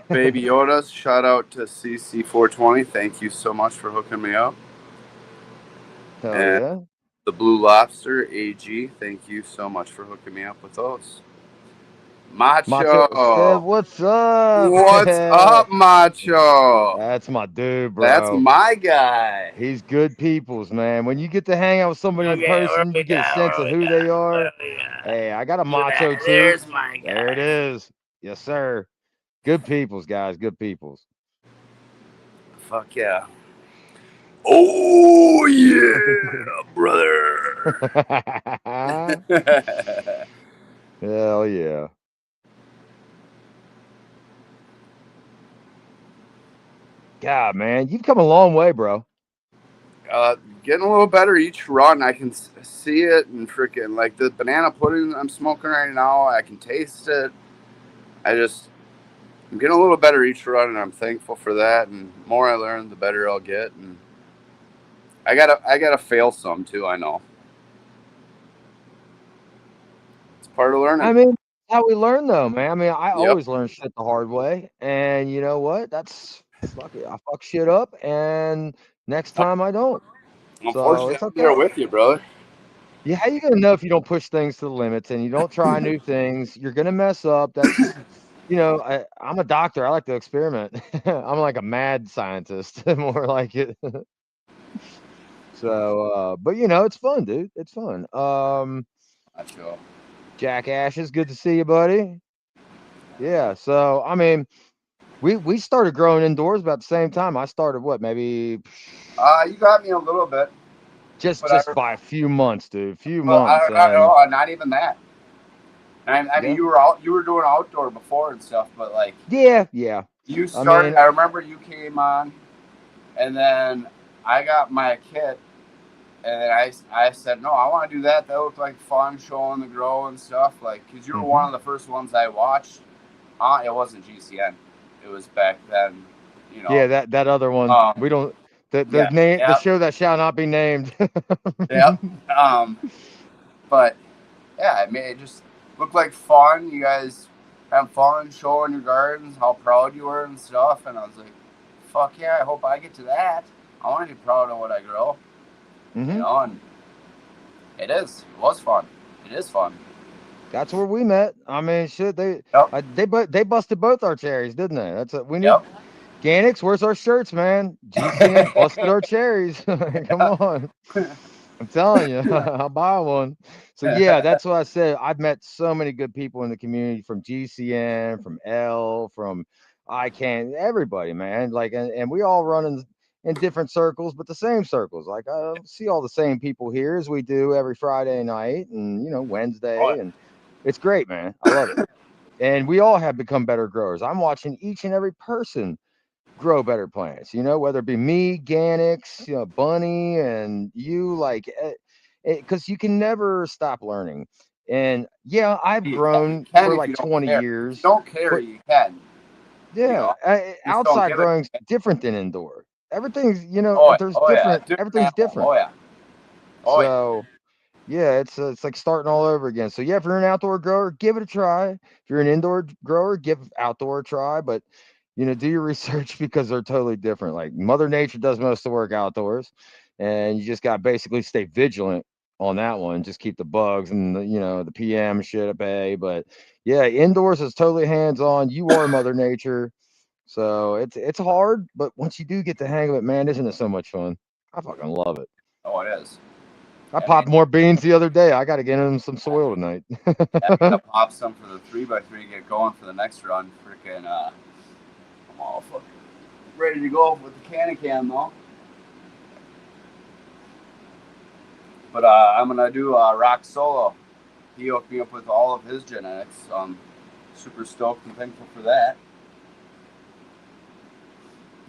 Baby Yodas, shout out to CC420. Thank you so much for hooking me up. Hell and yeah. The Blue Lobster AG, thank you so much for hooking me up with those. Macho Seb, what's up? What's up, Macho? That's my dude, bro. That's my guy. He's good peoples, man. When you get to hang out with somebody in person, you get a sense of who they are. Hey, I got a Macho too. There's my guy. There it is. Yes, sir. Good peoples, guys. Good peoples. Fuck yeah. Oh yeah, brother. Hell yeah. God, man, you've come a long way, bro. Getting a little better each run. I can see it, and freaking like the banana pudding I'm smoking right now, I can taste it. I'm getting a little better each run, and I'm thankful for that. And the more I learn, the better I'll get. And I gotta fail some too. I know it's part of learning. I mean, how we learn though, man. I mean, I always learn shit the hard way, and you know what? That's fuck it. I fuck shit up, and next time I don't. Unfortunately, it's okay. I'm there with you, brother. Yeah, how you gonna know if you don't push things to the limits and you don't try new things? You're gonna mess up. That's I'm a doctor. I like to experiment. I'm like a mad scientist, more like it. So, but it's fun, dude. It's fun. Jack Ashes, good to see you, buddy. Yeah. So, I mean, we started growing indoors about the same time. I started maybe. You got me a little bit. Just by a few months, dude. A few months. Not even that. I mean, you were doing outdoor before and stuff, but like. Yeah. You started. I remember you came on, and then I got my kit, and then I said, no, I want to do that. That looked like fun, showing the grow and stuff. Like, because you were one of the first ones I watched. It wasn't GCN. It was back then. Yeah, that other one. We don't. The name, the show that shall not be named. Yep. But yeah, I mean, it just looked like fun. You guys have fun showing your gardens, how proud you were and stuff. And I was like, fuck yeah, I hope I get to that. I want to be proud of what I grow. And it was fun. It is fun. That's where we met. I mean, shit, they busted both our cherries, didn't they? That's we need. Ganix, where's our shirts, man? GCN busted our cherries. Come on. I'm telling you, I'll buy one. So yeah, that's what I said. I've met so many good people in the community from GCN, from L, from ICANN, everybody, man. Like, and we all run in different circles, but the same circles. Like, I see all the same people here as we do every Friday night and Wednesday, and it's great, man. I love it. And we all have become better growers. I'm watching each and every person grow better plants, whether it be me, Ganix, Bunny, and you, like, because you can never stop learning. And yeah, I've grown for like 20 years. If you don't care, you can. Yeah, outside growing's different than indoor. Everything's, there's different. Everything's different. So yeah, it's like starting all over again. So yeah, if you're an outdoor grower, give it a try. If you're an indoor grower, give outdoor a try. But do your research because they're totally different. Like Mother Nature does most of the work outdoors, and you just got to basically stay vigilant on that one. Just keep the bugs and the PM shit at bay. But yeah, indoors is totally hands on. You are Mother Nature, so it's hard. But once you do get the hang of it, man, isn't it so much fun? I fucking love it. Oh, it is. I popped more beans the other day. I got to get in some soil tonight. I'm gonna pop some for the 3x3, get going for the next run. Freaking, I'm all fucking ready to go with the can though. But I'm gonna do Rock Solo. He hooked me up with all of his genetics, so I'm super stoked and thankful for that.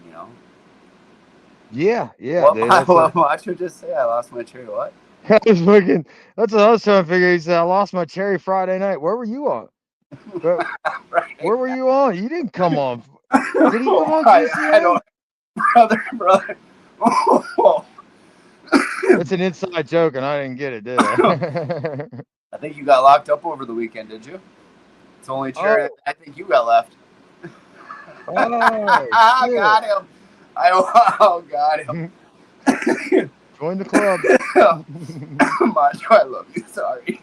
You know. Yeah, What dude. Macho just say? I lost my cherry. What? I was looking. That's what I was trying to figure. He said, "I lost my cherry Friday night." Where were you on? Where were you on? You didn't come on. Did he come on GCN? I don't, brother. It's an inside joke, and I didn't get it, did I? I think you got locked up over the weekend, did you? It's only cherry I think you got left. Oh, got him. Got him. Join the club. Macho, I love you. Sorry.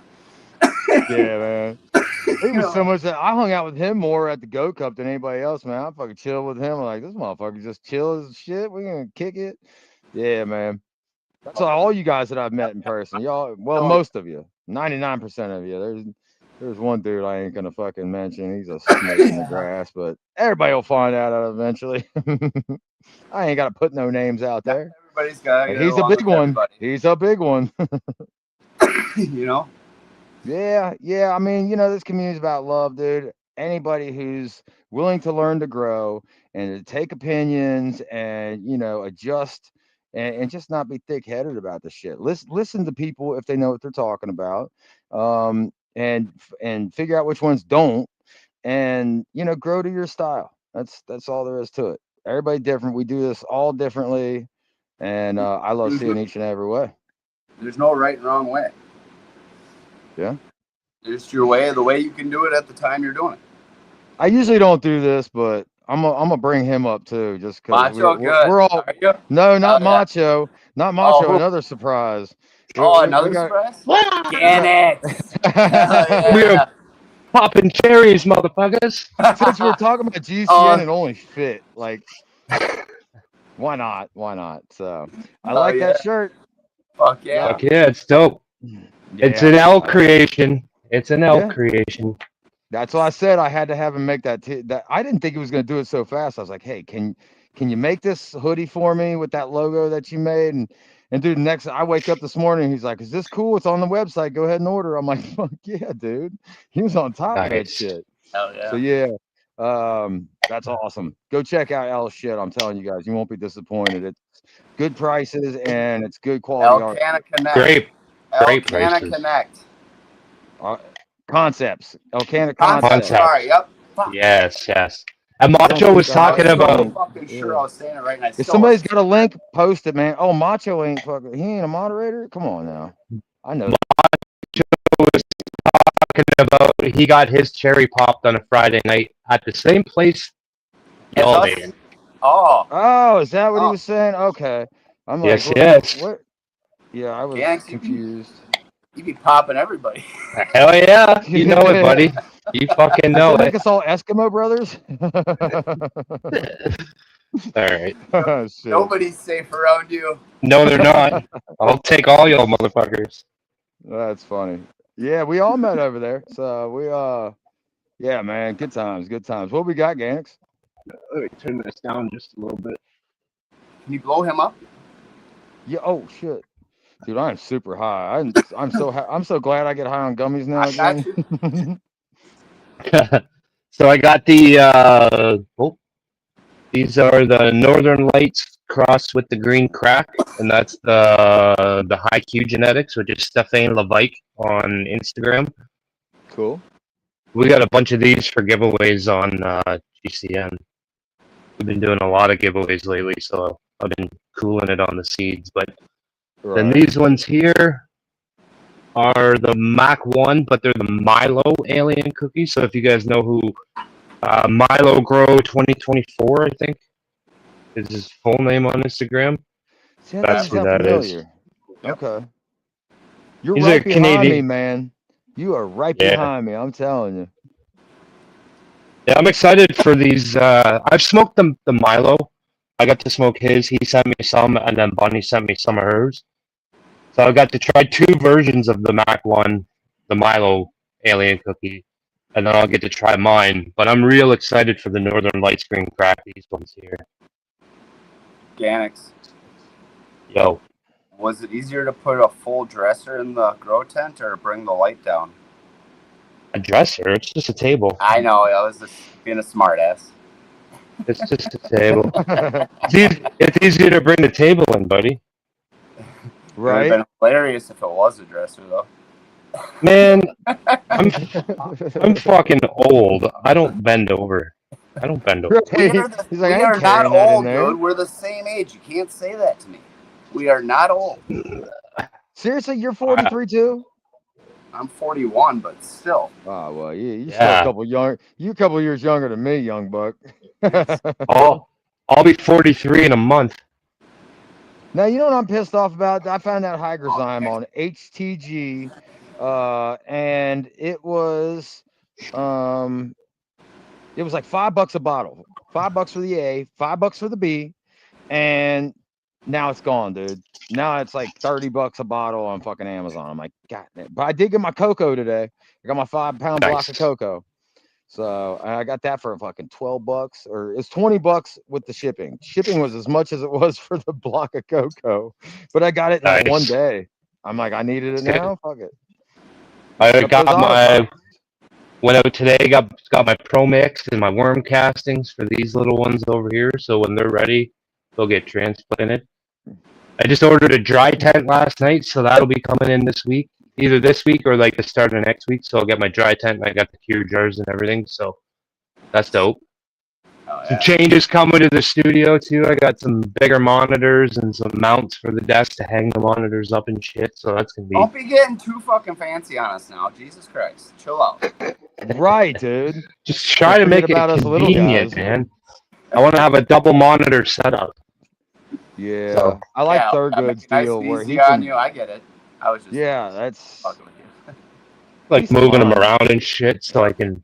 Yeah, man. It was so much that I hung out with him more at the Go Cup than anybody else, man. I fucking chill with him. I'm like, this motherfucker just chill as shit. We're gonna kick it. Yeah, man. That's all you guys that I've met in person. Y'all, well, most of you, 99% of you. There's one dude I ain't gonna fucking mention. He's a snake in the grass, but everybody will find out eventually. I ain't gotta put no names out there. Everybody's got. He's a big one. He's a big one. You know. Yeah. I mean, this community's about love, dude. Anybody who's willing to learn to grow and to take opinions and adjust and just not be thick-headed about the shit. Listen to people if they know what they're talking about, and figure out which ones don't, and grow to your style. That's all there is to it. Everybody different. We do this all differently, and I love seeing each and every way. There's no right and wrong way. Yeah. Just your way, the way you can do it at the time you're doing it. I usually don't do this, but I'm gonna bring him up too, just because we're all. No, not Macho, not Macho. Another surprise. Another surprise. Ganix. We're popping cherries, motherfuckers. Since we're talking about GCN and only fit, like, why not? Why not? So I like that shirt. Fuck yeah. Fuck yeah, it's dope. Yeah, it's an L creation. It's an L creation. That's why I said I had to have him make that. That I didn't think he was going to do it so fast. I was like, hey, can you make this hoodie for me with that logo that you made? And dude, next I wake up this morning, he's like, is this cool? It's on the website. Go ahead and order. I'm like, fuck yeah, dude. He was on top of that shit. Hell yeah. So yeah, that's awesome. Go check out L's shit. I'm telling you guys, you won't be disappointed. It's good prices and it's good quality art. Great Elcana Connect. Concepts. Elcana Concepts. Sorry, yep. Yes. And Macho was talking about. I'm fucking sure I was saying it right. And if somebody's got a link, post it, man. Oh, Macho ain't fucking. He ain't a moderator. Come on now. I know. Macho was talking about he got his cherry popped on a Friday night at the same place. Oh, is that what he was saying? Okay. I'm like, yes. What? Yeah, I was confused. You be popping everybody. Hell yeah. You know it, buddy. You fucking know it. Make us all Eskimo brothers? All right. Oh, nobody's safe around you. No, they're not. I'll take all y'all motherfuckers. That's funny. Yeah, we all met over there. So yeah, man, good times. What we got, Ganix? Let me turn this down just a little bit. Can you blow him up? Yeah. Oh shit, dude, I'm super high. I'm so glad I get high on gummies now again. So I got the these are the Northern Lights crossed with the green crack, and that's the High Q genetics, which is Stefan Levike on Instagram. Cool. We got a bunch of these for giveaways on GCN. We've been doing a lot of giveaways lately, so I've been cooling it on the seeds. But then these ones here are the Mac 1, but they're the Milo alien cookies. So if you guys know who Milo Grow 2024, I think, is his full name on Instagram. See, that's who that is. Okay. You're He's right behind Canadian. me, man. You are right behind me. I'm telling you. Yeah, I'm excited for these. I've smoked the Milo. I got to smoke his. He sent me some, and then Bunny sent me some of hers. So I got to try 2 versions of the Mac 1, the Milo alien cookie, and then I'll get to try mine. But I'm real excited for the Northern Lights green crack. These ones here. Ganix. Yo. Was it easier to put a full dresser in the grow tent or bring the light down? A dresser? It's just a table. I know, I was just being a smart ass. It's just a table. It's easier to bring the table in, buddy. It would have been hilarious if it was a dresser, though. Man, I'm fucking old. I don't bend over. I don't bend over. We are not old, dude. We're the same age. You can't say that to me. We are not old. Seriously, you're 43 too? I'm 41, but still. Oh well, you're still a couple young. You're a couple years younger than me, young buck. I'll be 43 in a month. Now you know what I'm pissed off about? I found out Hygrozyme on HTG, and it was like $5 a bottle, $5 for the A, $5 for the B, and now it's gone, dude. Now it's like $30 a bottle on fucking Amazon. I'm like, God damn. But I did get my cocoa today. I got my 5-pound block of cocoa. So I got that for fucking $12, or it's $20 with the shipping. Shipping was as much as it was for the block of cocoa, but I got it in one day. I'm like, I needed it now. Fuck it. I got my went out today. Got my Pro Mix and my worm castings for these little ones over here. So when they're ready, they'll get transplanted. I just ordered a dry tent last night, so that'll be coming in this week. Either this week or like the start of next week. So I'll get my dry tent and I got the cure jars and everything. So that's dope. Some changes coming to the studio too. I got some bigger monitors and some mounts for the desk to hang the monitors up and shit. So that's gonna be. Don't be getting too fucking fancy on us now. Jesus Christ, chill out. Right, dude. Just try to make it convenient, man. I want to have a double monitor setup. Yeah, so, I like Thurgood's deal where he can. I get it. I was just that's fucking with you. Like moving them around and shit, so I can,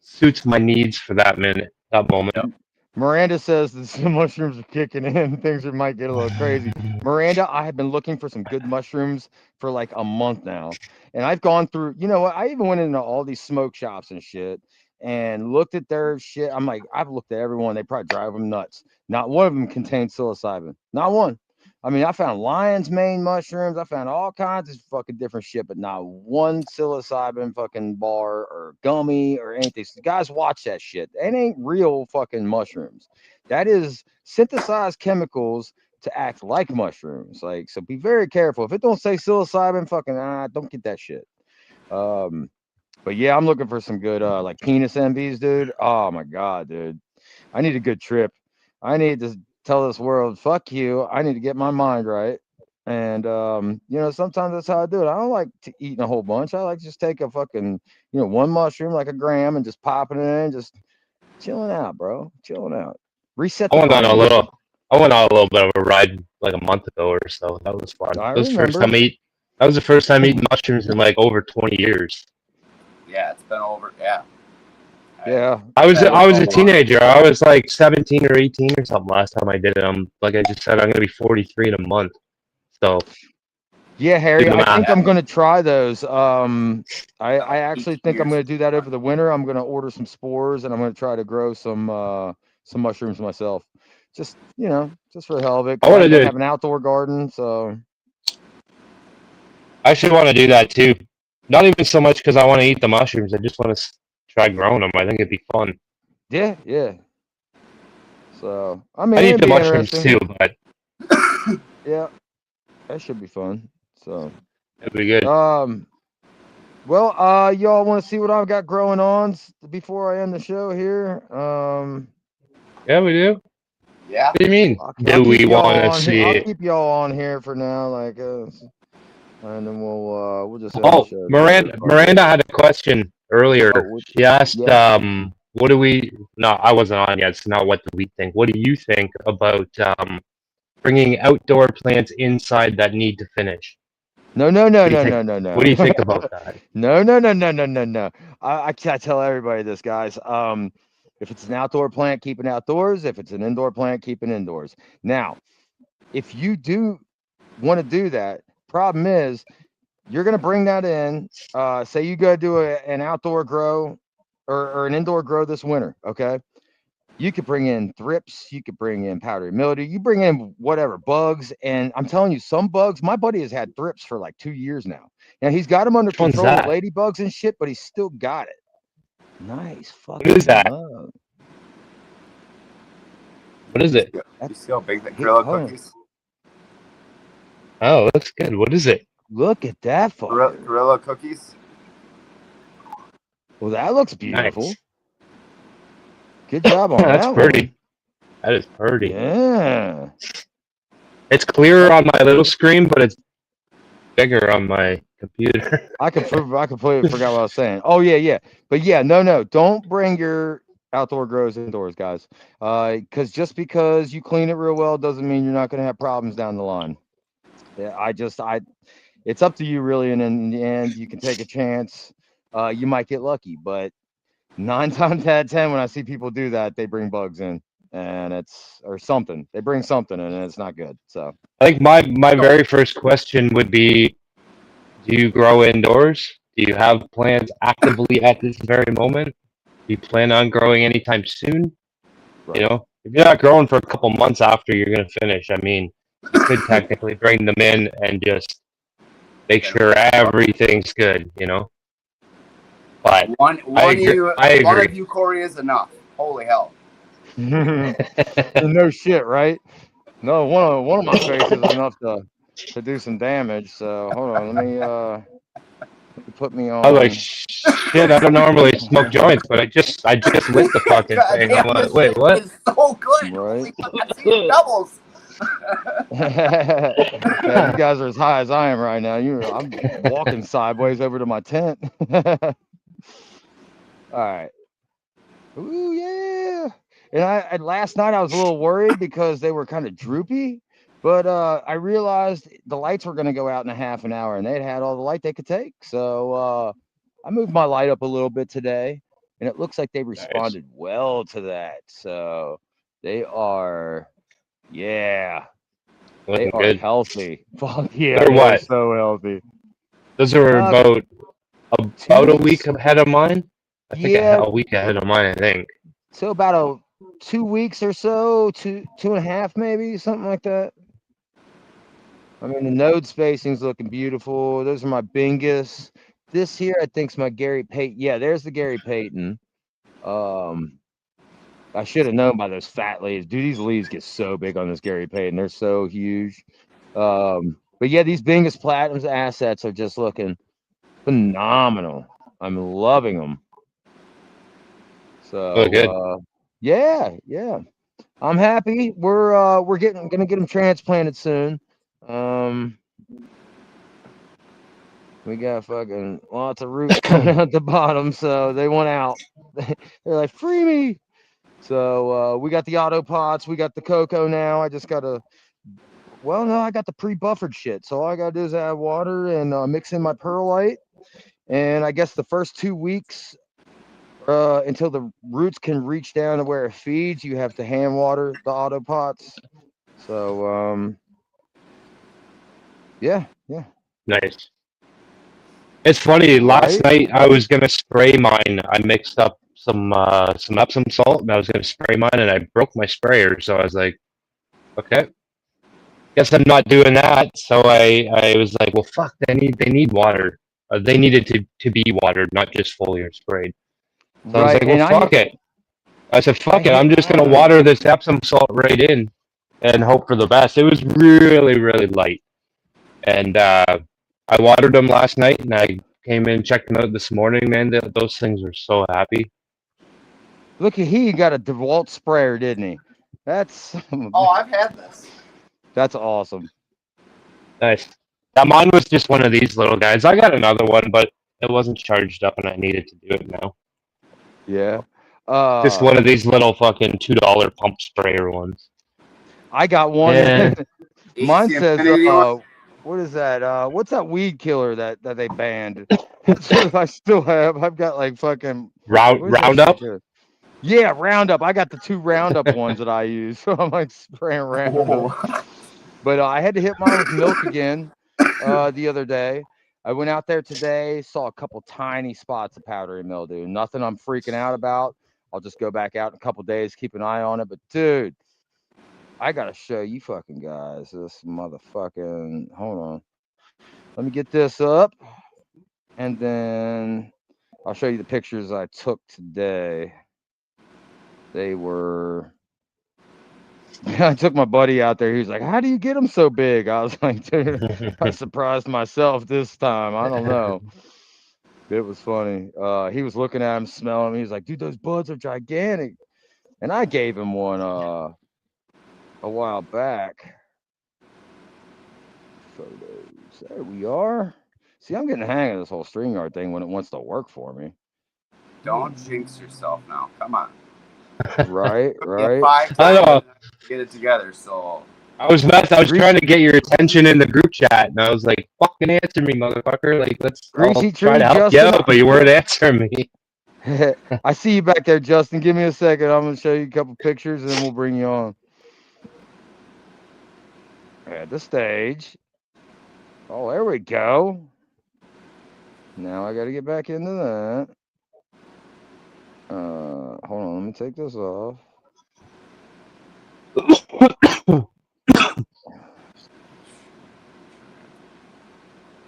suits my needs for that moment. Yep. Miranda says that the mushrooms are kicking in. Things might get a little crazy. Miranda, I have been looking for some good mushrooms for like a month now, and I've gone through. You know what? I even went into all these smoke shops and shit and looked at their shit. I'm like, I've looked at everyone. They probably drive them nuts. Not one of them contains psilocybin. Not one. I mean, I found lion's mane mushrooms. I found all kinds of fucking different shit, but not one psilocybin fucking bar or gummy or anything. So guys, watch that shit. It ain't real fucking mushrooms. That is synthesized chemicals to act like mushrooms. Like, so be very careful. If it don't say psilocybin, fucking don't get that shit. But yeah, I'm looking for some good like penis MVs, dude. Oh my god, dude. I need a good trip. I need to tell this world, fuck you. I need to get my mind right. And sometimes that's how I do it. I don't like eating a whole bunch. I like just take a fucking, one mushroom, like a gram, and just popping it in, just chilling out, bro. Chilling out. Reset the I went on a little bit of a ride like a month ago or so. That was fun. That was the first time eating mushrooms in like over 20 years. Yeah, it's been over. Yeah. I was a teenager. I was like 17 or 18 or something last time I did it. I'm like I just said, I'm gonna be 43 in a month. So yeah, Harry, I think I'm gonna try those. I actually think I'm gonna do that over the winter. I'm gonna order some spores and I'm gonna try to grow some mushrooms myself. Just just for the hell of it. I want to have an outdoor garden, so I should want to do that too. Not even so much because I want to eat the mushrooms. I just want to try growing them. I think it'd be fun. Yeah. So I mean, I eat the mushrooms too, but yeah, that should be fun. So it'd be good. Well, y'all want to see what I've got growing on before I end the show here? Yeah, we do. Yeah. What do you mean? Do we want to see it? I'll keep y'all on here for now, like, and then we'll just. Miranda had a question earlier. She asked, "What do we?" No, I wasn't on yet. So now, what do we think? What do you think about bringing outdoor plants inside that need to finish? No. What do you think about that? No. I tell everybody this, guys. If it's an outdoor plant, keep it outdoors. If it's an indoor plant, keep it indoors. Now, if you do want to do that, problem is you're going to bring that in. Say you go do an outdoor grow or an indoor grow this winter. Okay. You could bring in thrips, you could bring in powdery mildew, you bring in whatever bugs, and I'm telling you, some bugs. My buddy has had thrips for like 2 years now. Now he's got them under Which one's control with that? ladybugs and shit, but he's still got it. Nice What is fucking that? love. What is it? You see how big that gorilla cookies? Oh, looks good. What is it? Look at that fucker. Gorilla cookies. Well, that looks beautiful. Nice. Good job on That's that pretty. one. That is pretty. Yeah. It's clearer on my little screen, but it's bigger on my computer. I completely forgot what I was saying. Oh yeah. But yeah, no. Don't bring your outdoor grows indoors, guys. Because just because you clean it real well doesn't mean you're not going to have problems down the line. Yeah, it's up to you really, and in the end, you can take a chance. You might get lucky, but 9 times out of 10, when I see people do that, they bring bugs in, and they bring something in, and it's not good. So I think my very first question would be, do you grow indoors? Do you have plans actively at this very moment? Do you plan on growing anytime soon? right. You know, if you're not growing for a couple months after you're going to finish, I mean, you could technically bring them in and just make sure everything's good, you know? But One I of agree. you, Corey, is enough. Holy hell. No shit, right? No, one of my faces is enough to do some damage. So hold on, let me put me on. I was like, shit, I don't normally smoke joints, but I just lit the fucking thing. I'm like, wait, what? It's so good. Right. I see doubles. Yeah, you guys are as high as I am right now. I'm walking sideways over to my tent. All right. Ooh, yeah. And last night I was a little worried because they were kind of droopy, but I realized the lights were going to go out in a half an hour, and they'd had all the light they could take. So I moved my light up a little bit today, and it looks like they responded well to that. So they are, yeah, Looking they are good. healthy. Fuck yeah, They're what? so healthy. Those are about a week ahead of mine. I think a week ahead of mine, I think. So about 2 weeks or so, two and a half, maybe something like that. I mean, the node spacing's looking beautiful. Those are my Bingus. This here, I think, is my Gary Payton. Yeah, there's the Gary Payton. I should have known by those fat leaves. Dude, these leaves get so big on this Gary Payton. They're so huge. But yeah, these Bingus Platinums assets are just looking phenomenal. I'm loving them. So good. yeah. I'm happy. We're gonna get them transplanted soon. We got fucking lots of roots coming out the bottom, so they want out. They're like, free me. So we got the auto pots, we got the cocoa now. I just gotta, well, no, I got the pre-buffered shit. So all I gotta do is add water and mix in my perlite. And I guess the first 2 weeks until the roots can reach down to where it feeds, you have to hand water the auto pots. So yeah. Nice. It's funny. Last night I was gonna spray mine. I mixed up some Epsom salt, and I was gonna spray mine, and I broke my sprayer. So I was like, okay, guess I'm not doing that. So I was like, well, fuck. They need water. They needed to be watered, not just foliar sprayed. So I was like, well, fuck it. I said, fuck it. I'm just gonna water this Epsom salt right in, and hope for the best. It was really, really light, and I watered them last night, and I came in, checked them out this morning. Man, those things are so happy. Look at he got a DeWalt sprayer, didn't he? That's I've had this. That's awesome. Nice. Yeah, mine was just one of these little guys. I got another one, but it wasn't charged up, and I needed to do it now. Yeah. Just one of these little fucking $2 pump sprayer ones. I got one. Yeah. Mine says, what is that? What's that weed killer that they banned? I still have. I've got like fucking Roundup. Yeah, Roundup. I got the 2 Roundup ones that I use. So I'm like spraying Roundup. But I had to hit mine with milk again the other day. I went out there today, saw a couple tiny spots of powdery mildew. Nothing I'm freaking out about. I'll just go back out in a couple days, keep an eye on it. But dude, I gotta show you fucking guys this motherfucking. Hold on, let me get this up, and then I'll show you the pictures I took today. They were. I took my buddy out there. He was like, "How do you get them so big?" I was like, "Dude, I surprised myself this time. I don't know." It was funny. He was looking at him, smelling him. He was like, "Dude, those buds are gigantic." And I gave him one a while back. Photos. There we are. See, I'm getting the hang of this whole StreamYard thing when it wants to work for me. Don't jinx yourself now. Come on. Right. I know. Get it together. So I was trying to get your attention in the group chat, and I was like, "Fucking answer me, motherfucker! Like, let's Greasy try tree, to help you out," but you weren't answering me. I see you back there, Justin. Give me a second. I'm gonna show you a couple pictures, and then we'll bring you on. At the stage. Oh, there we go. Now I got to get back into that. Hold on. Let me take this off.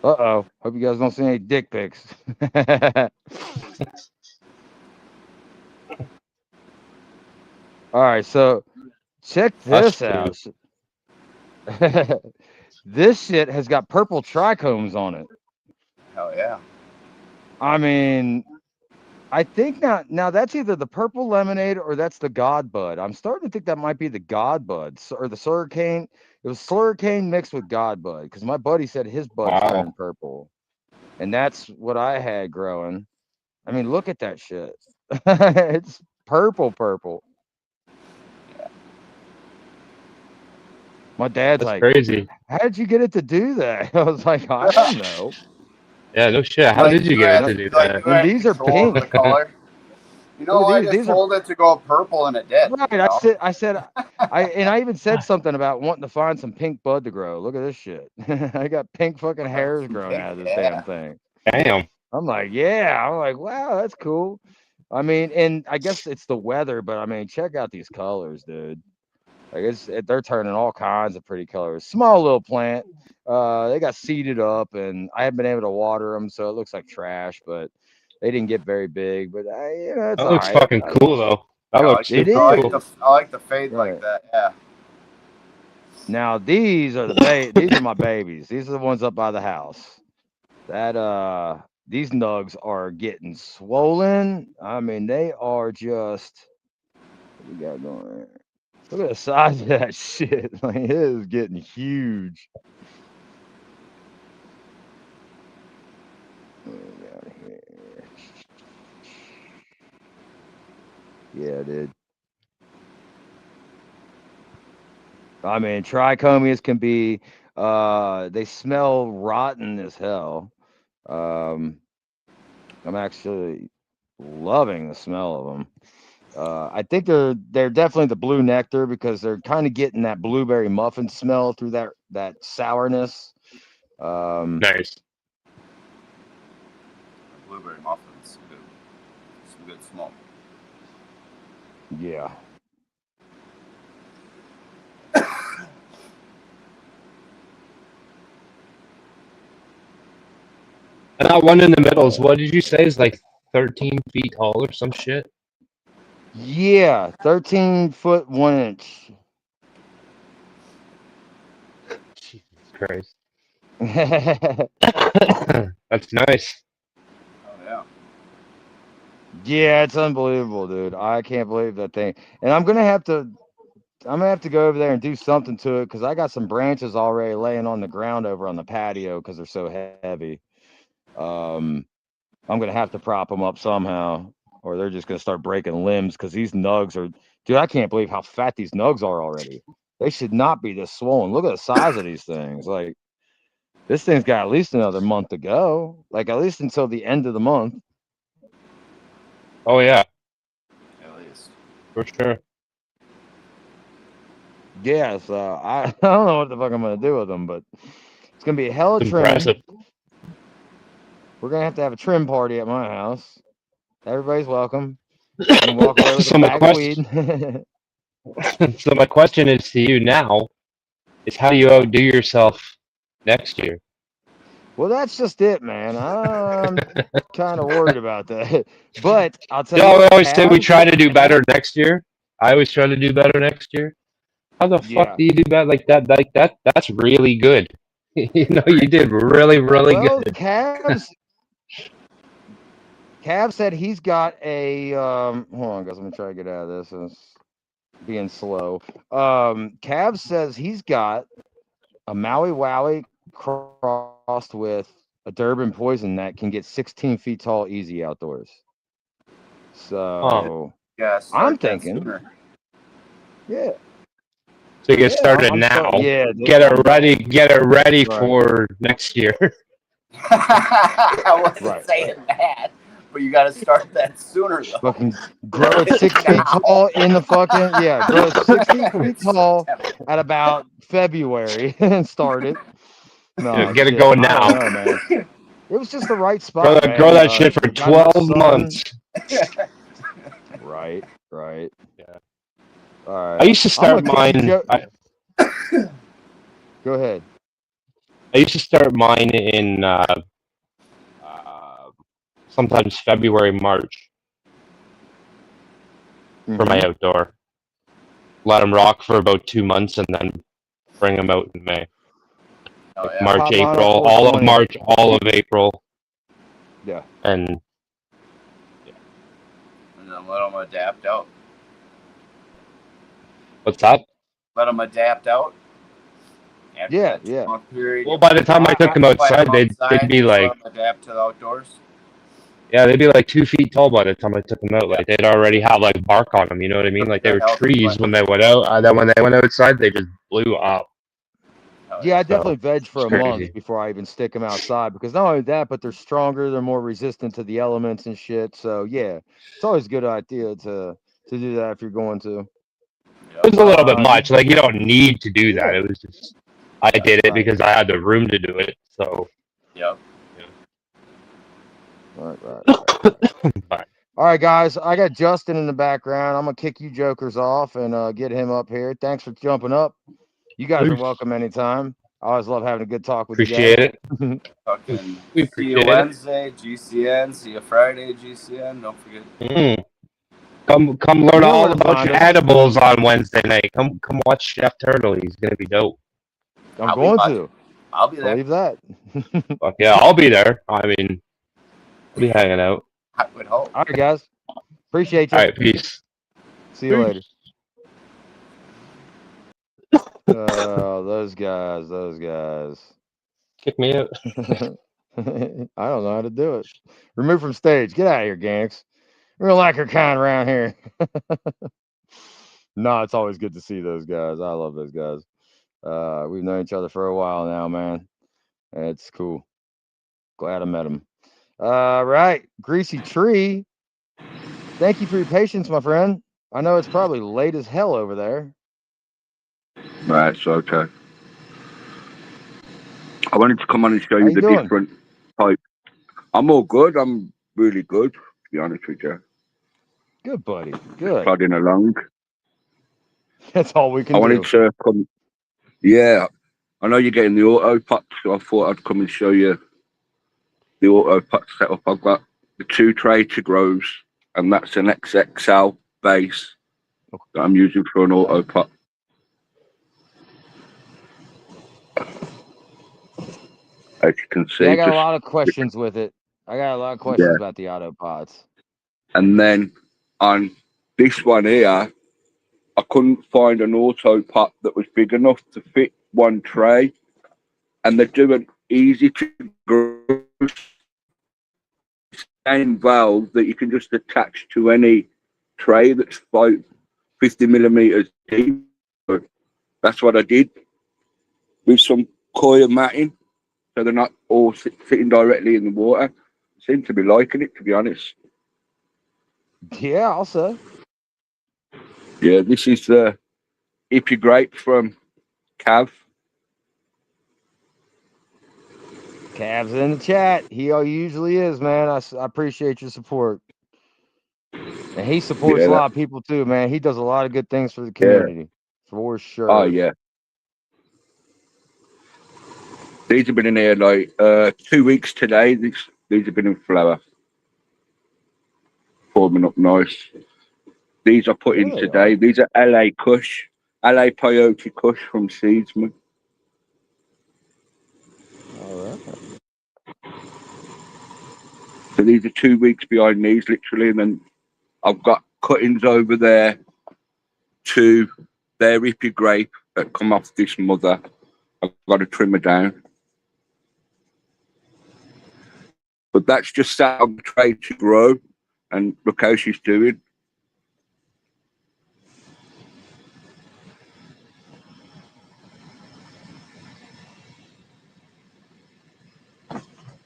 Uh-oh. Hope you guys don't see any dick pics. All right, so check this out. This shit has got purple trichomes on it. hell yeah. I mean, I think now that's either the purple lemonade or that's the God Bud. I'm starting to think that might be the God Bud or the Slurricane. It was Slurricane mixed with God Bud because my buddy said his buds turned purple, and that's what I had growing. I mean, look at that shit. It's purple. My dad's That's like, crazy. "How did you get it to do that?" I was like, "I don't know." Yeah, no shit. How did you get it to do that? And these are pink. The color. You know, I just told it to go purple and it did. Right. You know? I even said something about wanting to find some pink bud to grow. Look at this shit. I got pink fucking hairs growing out of this damn thing. Damn. I'm like, wow, that's cool. I mean, and I guess it's the weather, but I mean, check out these colors, dude. Like they're turning all kinds of pretty colors. Small little plant. They got seeded up, and I haven't been able to water them, so it looks like trash. But they didn't get very big. But it's that looks fucking cool though. That looks it cool. is. I like the fade like that. Yeah. Now these are these are my babies. These are the ones up by the house. That these nugs are getting swollen. I mean, they are just. What we got going there? Look at the size of that shit. Like it is getting huge. Yeah, dude. I mean, trichomias can be. They smell rotten as hell. I'm actually loving the smell of them. I think they're definitely the blue nectar because they're kind of getting that blueberry muffin smell through that sourness. Nice. Blueberry muffins, some good smoke. Yeah. And that one in the middle is, what did you say, is like 13 feet tall or some shit? Yeah, 13 foot 1 inch. Jesus Christ. That's nice. Oh yeah. Yeah, it's unbelievable, dude. I can't believe that thing. And I'm gonna have to go over there and do something to it because I got some branches already laying on the ground over on the patio because they're so heavy. I'm gonna have to prop them up somehow, or they're just gonna start breaking limbs because these nugs are, dude. I can't believe how fat these nugs are already. They should not be this swollen. Look at the size of these things. Like this thing's got at least another month to go. Like at least until the end of the month. Oh yeah, At least. for sure. Yeah, so I don't know what the fuck I'm gonna do with them, but it's gonna be a hell of trim. Impressive. We're gonna have to have a trim party at my house. Everybody's welcome. You can walk away with So a my bag of question, weed. so my question is to you now: is how do you outdo yourself next year? Well, that's just it, man. I'm kind of worried about that. But I'll tell You you know, we what, always say we Cavs. try to do better next year. I always try to do better next year. How the fuck Yeah. do you do that like that? Like that? That's really good. You know, you did really, really Well, good. Cavs said he's got a hold on, guys. Let me try to get out of this. It's being slow. Cavs says he's got a Maui Wowie crossed with a Durban poison that can get 16 feet tall easy outdoors. So Yeah, I'm start that thinking, sooner. yeah, So you get yeah, started I'm now. starting. Yeah, Get it ready. Get it ready Right. for next year. I wasn't Right, saying that, but you got to start that sooner though. fucking grow it 6 feet tall in the fucking grow it 6 feet tall at about February and start it. No Get it shit, going I don't now. know, man. It was just the right Grow spot, that, grow man. that shit for Got enough 12 sun. months. Right. Yeah. All I right. used to I'm start gonna kick you, mine. Joe. Go ahead. I used to start mine in sometimes February, March for my Mm-hmm. outdoor. Let them rock for about 2 months and then bring them out in May. Oh Like yeah. March, Pop mine on April, all of 420. March, all of April, Yeah. and And then let them adapt out. what's that? Let them adapt out. After Yeah. that Yeah. 2 month period, Well, by the time I took them plant outside, them they'd outside. be Just like, let them adapt to the outdoors. yeah, they'd be like 2 feet tall by the time I took them out. Yeah. Like they'd already have like bark on them. You know what I mean? Like they They're were healthy trees plants. when they went out. Then when they went outside, they just blew up. Oh Yeah, I yeah. definitely So veg for it's a month crazy. before I even stick them outside because not only that, but they're stronger, they're more resistant to the elements and shit. So yeah, it's always a good idea to do that if you're going to. It Yep. was a little bit You much. Like you don't need to do that. yeah, It was just I Yeah. did it right, because I had the room to do it. So Yep. right. but All right, guys, I got Justin in the background. I'm gonna kick you jokers off and get him up here. Thanks for jumping up. You guys are welcome anytime. I always love having a good talk with you guys. appreciate it. Fucking We see you appreciate it. Wednesday, GCN. See you Friday, GCN. Don't forget. Mm. Come learn You know all where to about find your us. edibles on Wednesday night. Come watch Chef Turtle. He's gonna be dope. I'm I'll be going watching. to I'll be there. believe that. Fuck yeah, I'll be there. I mean, I'll be hanging out. I would hope. All right, guys. Appreciate All you. right, peace. See you later. Those guys. Kick me out. I don't know how to do it. Remove from stage. Get out of here, Ganks. We don't like her kind around here. No, it's always good to see those guys. I love those guys. We've known each other for a while now, man. It's cool. Glad I met him. Right. Greasy Tree. Thank you for your patience, my friend. I know it's probably late as hell over there. Right, so okay. I wanted to come on and show How you you the doing? different type. I'm all good. I'm really good, to be honest with you. Good, buddy. Just Good. plodding along. That's all we I can wanted do. to come. Yeah, I know you're getting the auto pack, so I thought I'd come and show you the auto pack setup. I've got the 2 tray to grows, and that's an XXL base that I'm using for an auto pack. As you can Yeah, I see, got a just lot of questions with it. I got a lot of questions yeah. about the autopods. And then on this one here, I couldn't find an auto pack that was big enough to fit 1 tray, and they're doing easy to grow same valve that you can just attach to any tray that's about 50 millimeters deep. So that's what I did with some coir matting, so they're not all sitting directly in the water. Seem to be liking it, to be honest. Yeah, I'll say. Yeah, this is the Ippy Grape from Cav. Cavs in the chat. He usually is, man. I appreciate your support. And he supports a Yeah, lot of people too, man. He does a lot of good things for the yeah. community, for sure. Oh yeah. These have been in here like 2 weeks today. These have been in flower, forming up nice. These are put Yeah, in they today. are. These are LA Kush, LA Peyote Kush from Seedsman. All right. So these are 2 weeks behind these, literally, and then I've got cuttings over there to their hippie grape that come off this mother. I've got to trim her down. But that's just sat on the tray to grow, and look how she's doing.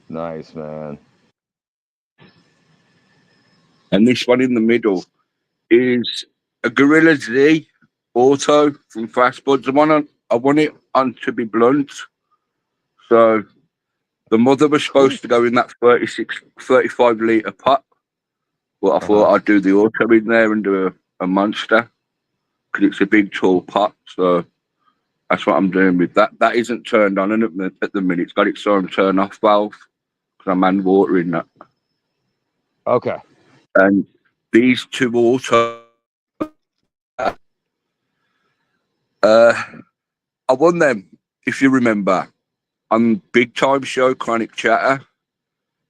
Nice, man. And this one in the middle is a Gorilla Z Auto from Fast Buds. I want it on to be blunt. So the mother was Cool. supposed to go in that 35 litre pot. But I thought I'd do the auto in there and do a monster because it's a big, tall pot. So that's what I'm doing with that. That isn't turned on at the minute. It's got its own turn off valve because I'm hand watering that. Okay. And these two auto, I won them, if you remember, on Big Time Show, Chronic Chatter,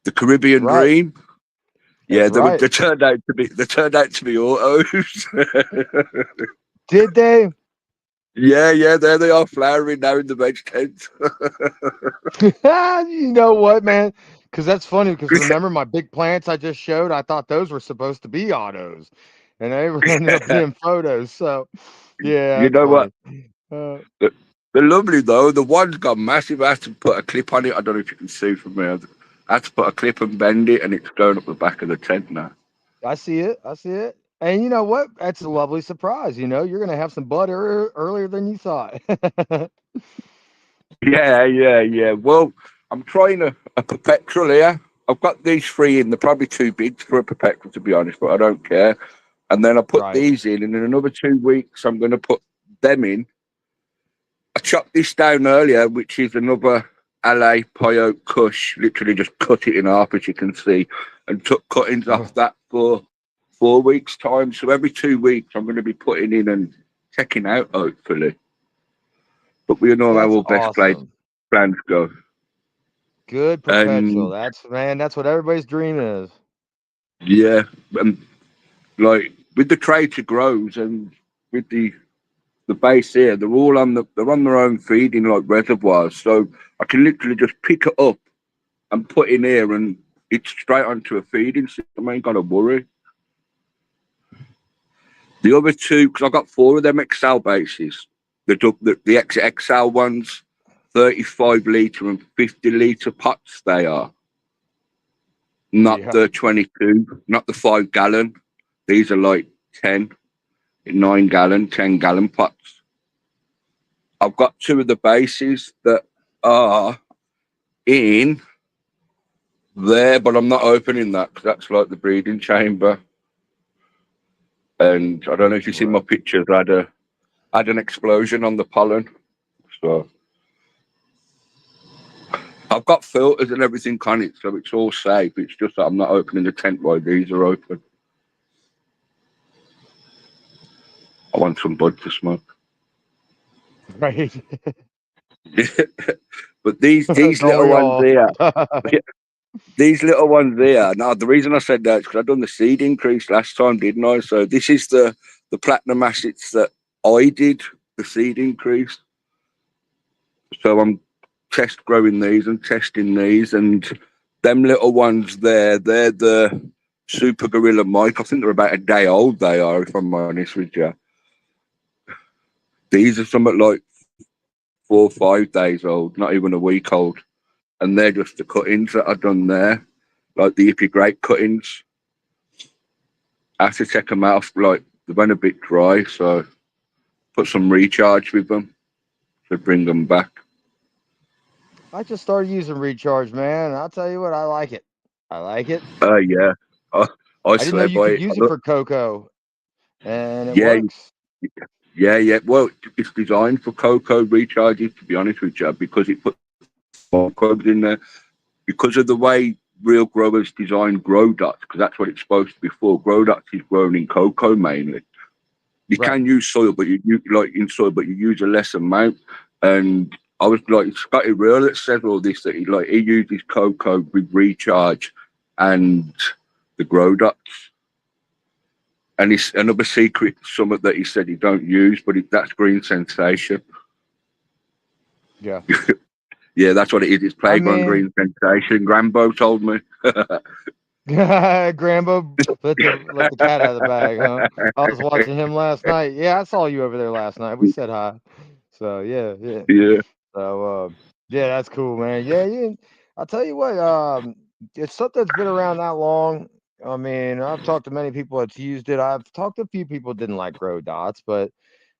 the Caribbean Right. Dream. That's Yeah, right. they turned out to be autos. Did they? Yeah, there they are flowering now in the veg tent. You know what, man? Because that's funny. Because remember my big plants I just showed? I thought those were supposed to be autos, and they ended up being photos. So, yeah, You that's know what? funny. Uh, They're lovely though. The one's got massive. I had to put a clip on it. I don't know if you can see from there. I had to put a clip and bend it, and it's going up the back of the tent now. I see it. I see it. And you know what? That's a lovely surprise. You know, you're gonna have some bud earlier than you thought. Yeah. Well, I'm trying a perpetual here. I've got these three in. They're probably too big for a perpetual, to be honest, but I don't care. And then I put Right. these in, and in another 2 weeks, I'm going to put them in. I chopped this down earlier, which is another LA Peyote Kush. Literally just cut it in half, as you can see, and took cuttings off that for 4 weeks' time. So every 2 weeks, I'm going to be putting in and checking out, hopefully. But we know how That's our best awesome. plans go. Good perpetual. And That's man. That's what everybody's dream is. yeah, and like with the Trader Grows and with the base here, they're on their own feeding like reservoirs. So I can literally just pick it up and put in here, and it's straight onto a feeding system. I ain't got to worry. The other two, because I've got 4 of them XL bases, the XL ones, 35 litre and 50 litre pots they are. Not Yeah. the 22, not the 5 gallon. These are like 10, 9 gallon, 10 gallon pots. I've got 2 of the bases that are in there, but I'm not opening that because that's like the breeding chamber. And I don't know if you see my Right. pictures. I had an explosion on the pollen. So I've got filters and everything on it, so it's all safe. It's just that I'm not opening the tent while these are open. I want some bud to smoke. Right. But these Don't little we ones all? here, these little ones there. Now the reason I said that is because I've done the seed increase last time, didn't I? So this is the platinum assets that I did the seed increase. So I'm test growing these and testing these, and them little ones there, they're the Super Gorilla Mike. I think they're about a day old. They are, if I'm honest with you. These are something like 4 or 5 days old, not even a week old, and they're just the cuttings that I've done there, like the hippie grape cuttings. I have to check them out. Like they've been a bit dry, so put some recharge with them to bring them back. I just started using recharge, man. I'll tell you what, I like it. I like it. Yeah. I didn't know you could use it for cocoa, and it works. Yeah. Well, it's designed for cocoa recharges, to be honest with you, because it puts microbes in there. Because of the way real growers design grow dots, because that's what it's supposed to be for. Grow dots is grown in cocoa mainly. You can use soil, but you use a less amount. And I was like, Scotty Real that said all this, that he uses cocoa with recharge and the grow dots. And it's another secret summit that he said he don't use, but that's green sensation. Yeah. Yeah, that's what it is. It's playground green sensation. Grambo told me. Grambo let the cat out of the bag, huh? I was watching him last night. Yeah, I saw you over there last night. We said hi. So yeah. Yeah. So yeah, that's cool, man. Yeah. I'll tell you what, it's something that's been around that long. I mean, I've talked to many people that's used it. I've talked to a few people that didn't like grow dots, but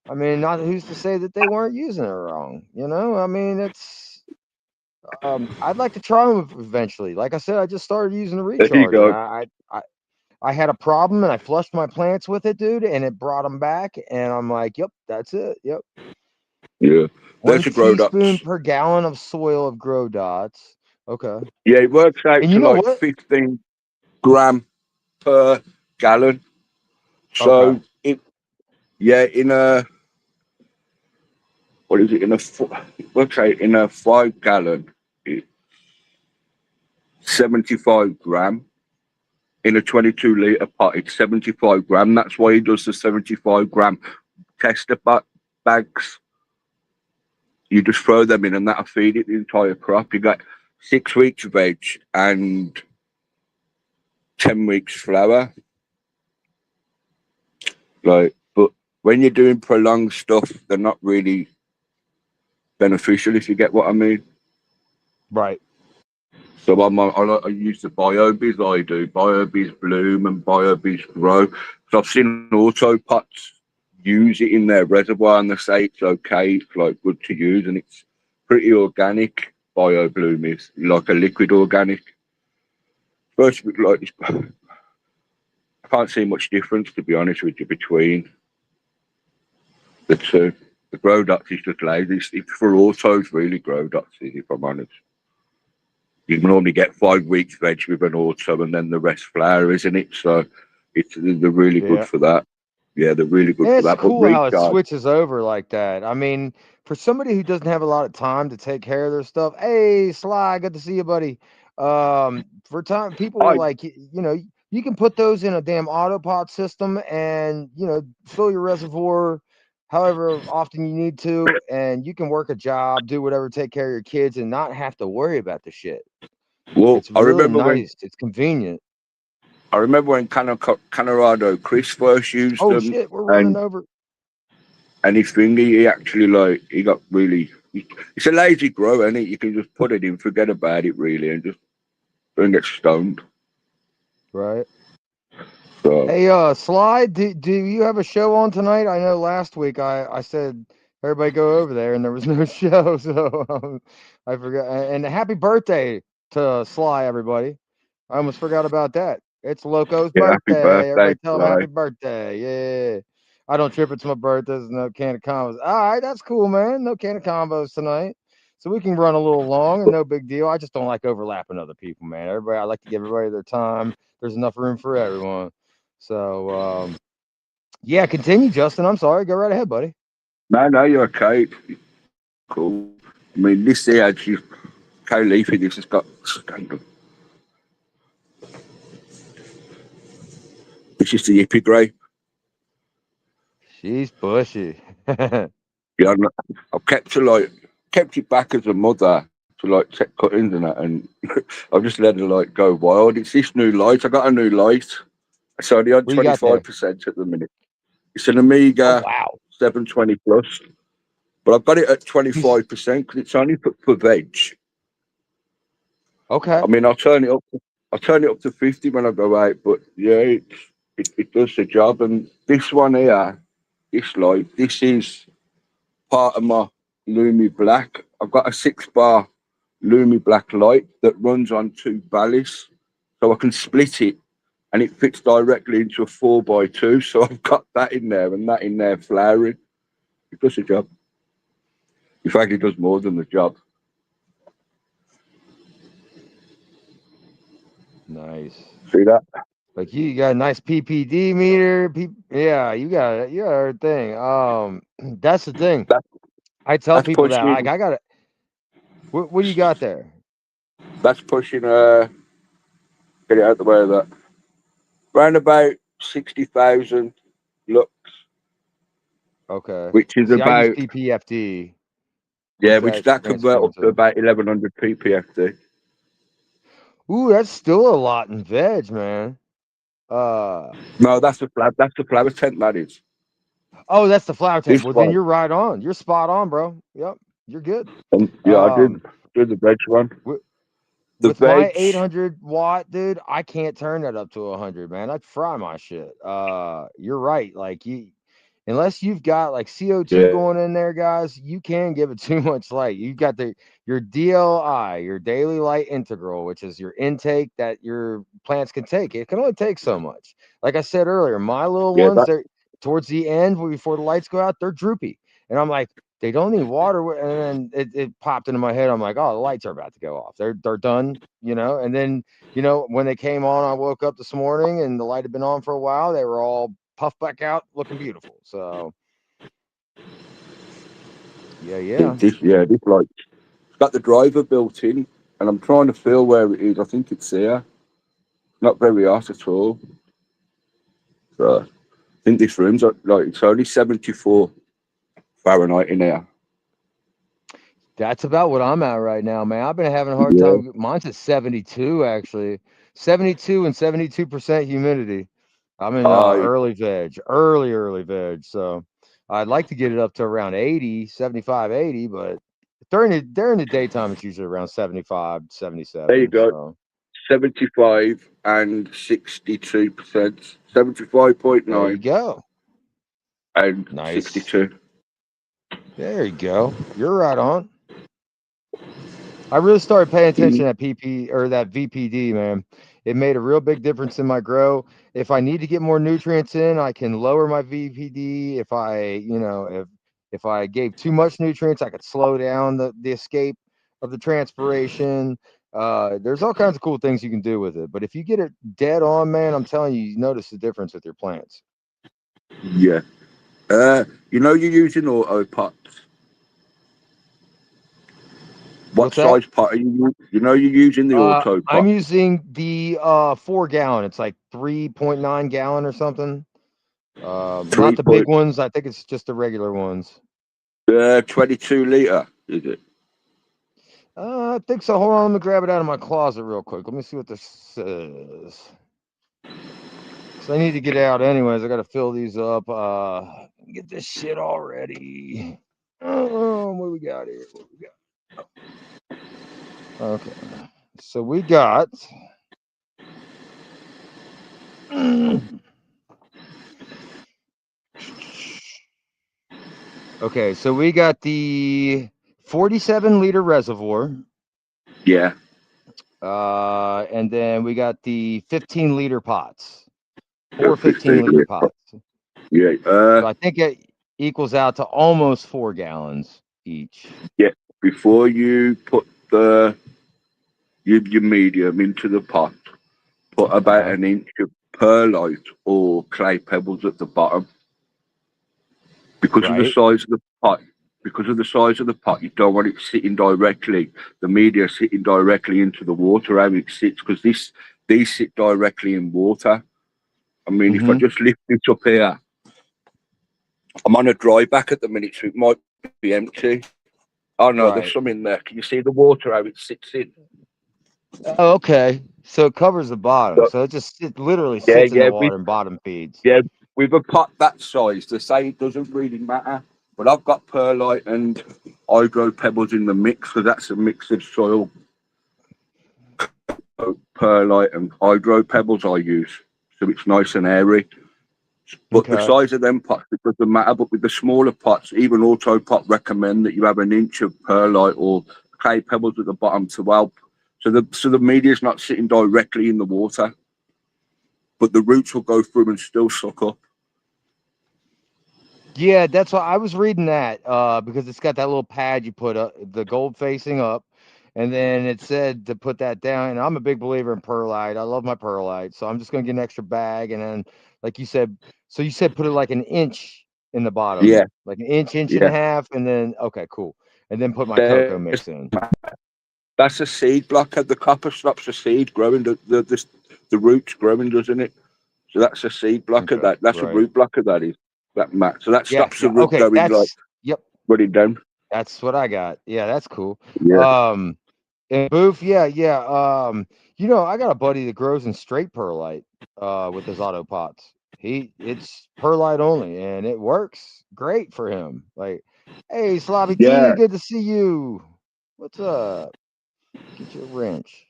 I mean, not who's to say that they weren't using it wrong, you know? I mean, it's I'd like to try them eventually. Like I said, I just started using the There you recharge, and go. I had a problem, and I flushed my plants with it, dude, and it brought them back. And I'm like, yep, that's it. Yep. Yeah. One There's a grow teaspoon dots. per gallon of soil of grow dots. Okay. Yeah, it works out And to you know like what? 15 gram per gallon. Okay. So in a what is it it works out in a 5 gallon, it's 75 gram. In a 22-litre pot, it's 75 gram. That's why he does the 75 gram tester bags. You just throw them in, and that'll feed it the entire crop. You got 6 weeks veg and 10 weeks flower. But when you're doing prolonged stuff, they're not really beneficial, if you get what I mean. Right. So I use the BioBiz. I do BioBiz Bloom and BioBiz Grow. So I've seen auto pots use it in their reservoir, and they say it's okay, it's like good to use, and it's pretty organic. Bio Bloom is like a liquid organic. First, like I can't see much difference, to be honest with you, between the two. The grow dots is just lazy. It's for autos, really. Grow dots is, if I'm honest. You can only get 5 weeks veg with an auto, and then the rest flower, isn't it? So they're really good for that. Yeah, they're really good for It's that. But cool how it recharge, switches over like that. I mean, for somebody who doesn't have a lot of time to take care of their stuff, hey, Sly, good to see you, buddy. For time, people like you can put those in a damn autopot system, and fill your reservoir however often you need to, and you can work a job, do whatever, take care of your kids, and not have to worry about the shit. well, It's really nice. It's convenient. I remember when Colorado Chris first used Oh them, shit, we're running over. and his finger, he got really. It's a lazy grow, and you can just put it in, forget about it really, and just don't get stoned. Right. So Hey, Sly, do you have a show on tonight? I know last week I said everybody go over there, and there was no show, so I forgot. And happy birthday to Sly, everybody. I almost forgot about that. It's Loco's yeah, happy birthday. birthday, Everybody tell him happy birthday. Yeah. I don't trip. It's my birthday. There's no can of combos. All right, that's cool, man. No can of combos tonight. So we can run a little long and no big deal. I just don't like overlapping other people, man. I like to give everybody their time. There's enough room for everyone. So yeah, continue, Justin. I'm sorry. Go right ahead, buddy. No, you're okay. Cool. I mean, this here actually, Cow Leafy, this has got scandal. This is the Yippie Grape. She's bushy. Yeah, I've kept it back as a mother to like check cuttings and that, and I've just let her like go wild. It's this new light. I got a new light. It's only on What you got there? 25% at the minute. It's an Amiga 720 plus, but I've got it at 25% because it's only for veg. Okay. I mean, I'll turn it up to 50 when I go out, but yeah, it does the job. And this one here, this light, this is part of my Lumi Black. I've got a 6-bar Lumi Black light that runs on 2 ballasts, so I can split it and it fits directly into a 4x2. So I've got that in there and that in there flowering. It does the job. In fact, it does more than the job. Nice. See that? Like you got a nice PPD meter. Yeah, you got everything. That's the thing. I tell That's people that pushing. I got it. What do you got there? That's pushing. Get it out the way of that. Round about 60,000 lux. Okay. Which is See, I use about PPFD. yeah, What's which that that convert transfer up to into? about 1100 ppfd. Ooh, that's still a lot in veg, man. No, that's the flower tent. That is. Oh, that's the flower tent. This Well, then one. you're right on. You're spot on, bro. Yep, you're good. Yeah, I Um, did the veg one. The with my veg. 800 watt, dude, I can't turn that up to 100, man. I'd fry my shit. You're right. Like unless you've got like CO2 Yeah. going in there, guys, you can give it too much light. You've got your DLI, your daily light integral, which is your intake that your plants can take. It can only take so much. Like I said earlier, my little Yeah. ones, they're towards the end before the lights go out, they're droopy. And I'm like, they don't need water. And then it popped into my head. I'm like, oh, the lights are about to go off. They're done, And then, when they came on, I woke up this morning and the light had been on for a while. They were all puffed back out, looking beautiful. So, yeah. This light. It's got the driver built in, and I'm trying to feel where it is. I think it's here. Not very hot at all. So I think this room's like it's only 74 Fahrenheit in here. That's about what I'm at right now, man. I've been having a hard Yeah. time. Mine's at 72, actually. 72 and 72% humidity. I'm in early veg. So I'd like to get it up to around 80, 75, 80, but during the daytime, it's usually around 75, 77. There you go. So 75 and 62%. there you 75.9 go. and Nice. 62. There you go. You're right on. I really started paying attention at PP or that VPD, man. It made a real big difference in my grow. If I need to get more nutrients in, I can lower my VPD. If if I gave too much nutrients, I could slow down the escape of the transpiration. There's all kinds of cool things you can do with it. But if you get it dead on, man, I'm telling you, you notice the difference with your plants. Yeah. You're using auto pots. What What's that? size pot are you? You're using the auto pot. I'm using the 4 gallon. It's like 3.9 gallon or something. Not the big ones. I think it's just the regular ones. 22 liter, is it? I think so. Hold on, let me grab it out of my closet real quick. Let me see what this says. So I need to get out anyways. I got to fill these up. Get this shit all ready. What we got here? What we got? Okay. So we got. Okay, so we got the 47-liter reservoir. Yeah. And then we got the 15-liter pots. 4 15-liter pots. Yeah. So I think it equals out to almost 4 gallons each. Yeah. Before you put your medium into the pot, put about an inch of perlite or clay pebbles at the bottom. Because of the size of the pot, you don't want it sitting directly, the media sitting directly into the water, how it sits, because these sit directly in water. I mean, if I just lift it up here, I'm on a dry back at the minute, so it might be empty. Oh no, there's some in there. Can you see the water, how it sits in? Oh, okay. So it covers the bottom. So it literally sits in the water and bottom feeds. Yeah, with a pot that size, they say it doesn't really matter. But I've got perlite and hydro pebbles in the mix, so that's a mix of soil, perlite and hydro pebbles I use. So it's nice and airy. But the size of them pots, it doesn't matter. But with the smaller pots, even Auto Pot recommend that you have an inch of perlite or clay pebbles at the bottom to help. So the media's not sitting directly in the water. but the roots will go through and still suck up. Yeah, that's what I was reading that because it's got that little pad you put up, the gold facing up, and then it said to put that down. And I'm a big believer in perlite. I love my perlite, so I'm just gonna get an extra bag, and then, like you said, so you said put it like an inch in the bottom, Yeah, like an inch and yeah. a half, and then okay, cool, and then put my cocoa mix in. That's a seed blocker. The copper stops the seed growing, the roots growing, doesn't it? So that's a seed blocker. Okay, That's a right. root blocker. That is that mat. So that Yeah, stops the yeah. root Okay, going like yep. running down. That's what I got. Yeah, that's cool. Yeah. And Boof, yeah. You know, I got a buddy that grows in straight perlite with his auto pots. It's perlite only, and it works great for him. Like, hey, Slobby Yeah. T, good to see you. What's up? Get your wrench.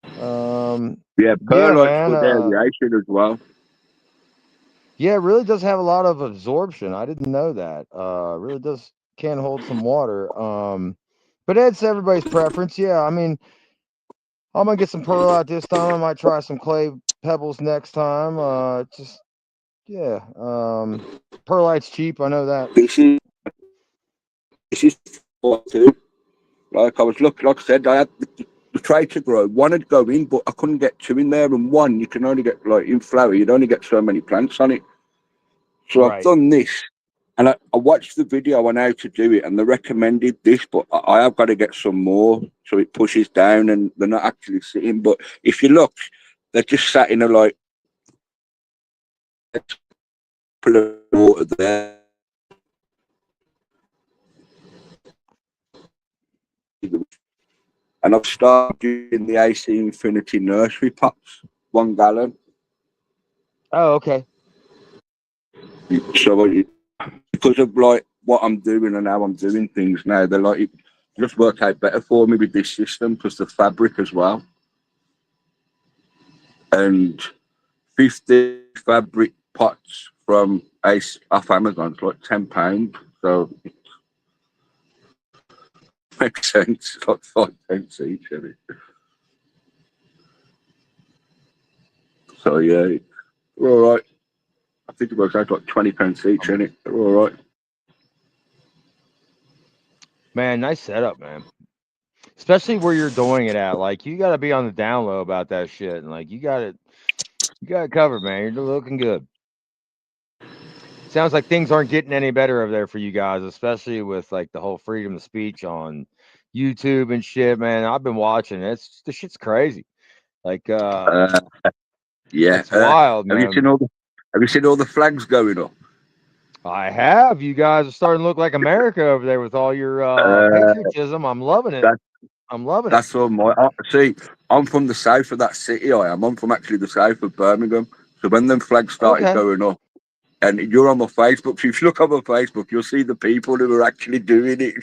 Yeah. Yeah, Perlite's man. good aeration as well. Yeah, it really does have a lot of absorption. I didn't know that. Really does can hold some water. But it's everybody's preference. Yeah, I mean, I'm gonna get some perlite this time. I might try some clay pebbles next time. Just yeah. Perlite's cheap. I know that. This is what too. Like I was looking, like I said, I had the tray to grow. One had go in, but I couldn't get two in there. And one, you can only get like in flower. You'd only get so many plants on it. So I've Right. done this, and I watched the video on how to do it, and they recommended this, but I have got to get some more so it pushes down, and they're not actually sitting. But if you look, they're just sat in a like pool of water there. And I've started doing the AC Infinity nursery pots, 1 gallon. Oh, okay. So because of like what I'm doing and how I'm doing things now, they're like it just worked out better for me with this system because the fabric as well. And 50 fabric pots from Ace off Amazon, it's like £10. So it makes sense. It's like 5 pence each. So yeah, we're all right. I think it works out like 20 pence each, in it. They're all right. Man, nice setup, man. Especially where you're doing it at. Like, you got to be on the down low about that shit, and like you got it covered, man. You're looking good. Sounds like things aren't getting any better over there for you guys, especially with like the whole freedom of speech on YouTube and shit, man. I've been watching. The shit's crazy. Like, Yeah. it's wild, Have you man. seen all the flags going up? I have. You guys are starting to look like America over there with all your patriotism. I'm loving it. I'm loving it. That's all my. See, I'm from the south of that city. I am. I'm from actually the south of Birmingham. So when them flags started going up, and you're on my Facebook, if you look on my Facebook, you'll see the people who are actually doing it.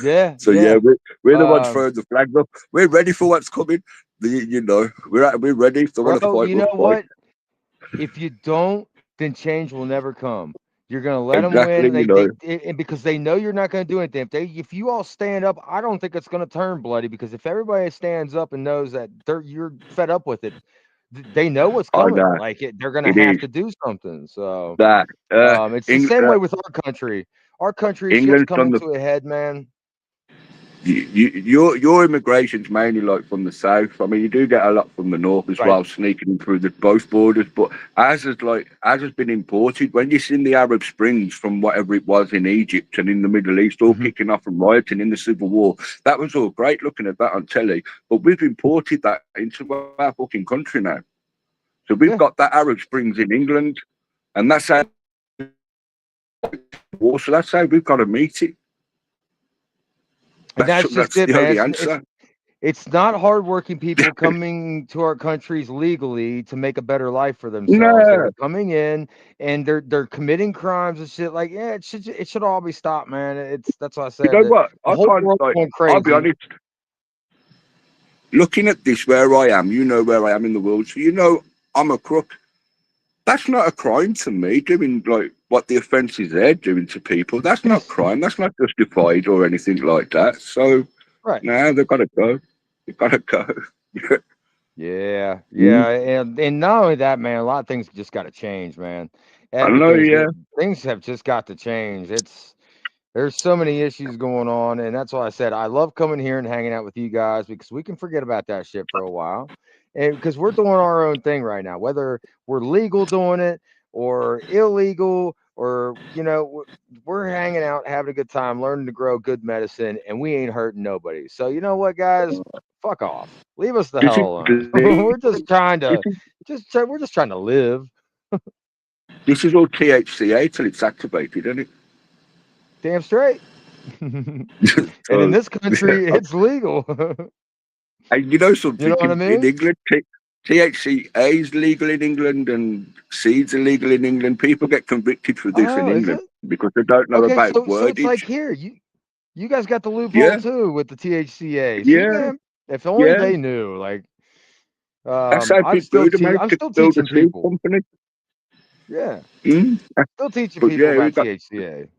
Yeah. So yeah, we're the ones throwing the flags up. We're ready for what's coming. We're ready. If they want to fight, you know what? If you don't, then change will never come. You're gonna let them win, and because they know you're not gonna do anything. If you all stand up, I don't think it's gonna turn bloody. Because if everybody stands up and knows that you're fed up with it, they know what's coming. Like they're gonna have to do something. So it's the same way with our country. Our country shit's coming to a head, man. Your immigration's mainly like from the south. I mean, you do get a lot from the north as well, sneaking in through both borders. But ours has been imported. When you've seen the Arab Springs from whatever it was in Egypt and in the Middle East, all kicking off and rioting in the Civil War, that was all great looking at that on telly. But we've imported that into our fucking country now. So we've got that Arab Springs in England, and that's how. So that's how we've got to meet it. And that's just it, the man. only answer. It's not hardworking people coming to our countries legally to make a better life for themselves. No. They're coming in and they're committing crimes and shit. Like, yeah, it should all be stopped, man. That's what I said. You know what? The whole world's going crazy. I'll be honest. Looking at this, where I am, you know where I am in the world, so you know I'm a crook. That's not a crime to me, doing like what the offences they're doing to people. That's not crime. That's not justified or anything like that. So, now they've got to go. They've got to go. Yeah, Mm. yeah, and not only that, man, a lot of things just got to change, man. I know, Everything's yeah. things have just got to change. There's so many issues going on, and that's why I said I love coming here and hanging out with you guys because we can forget about that shit for a while, and because we're doing our own thing right now, whether we're legal doing it or illegal, or we're hanging out, having a good time, learning to grow good medicine, and we ain't hurting nobody. So you know what, guys, fuck off, leave us the This hell is alone. the We're just trying to live. this is all THCA till it's activated, isn't it? Damn straight. And in So this country, it's legal. and you know You something know what I in mean? England, THCA is legal in England and seeds are legal in England. People get convicted for this in Oh, is England it? because they don't know Okay, about so it's like wordage. here, you guys got the loophole Yeah, too with the THCA. See, yeah, man, if only yeah. they knew. Like, That's how I'm Big still Buddha managed I'm to still build a teaching seed people. company. Yeah, Mm. still teaching But people yeah, we about got, THCA.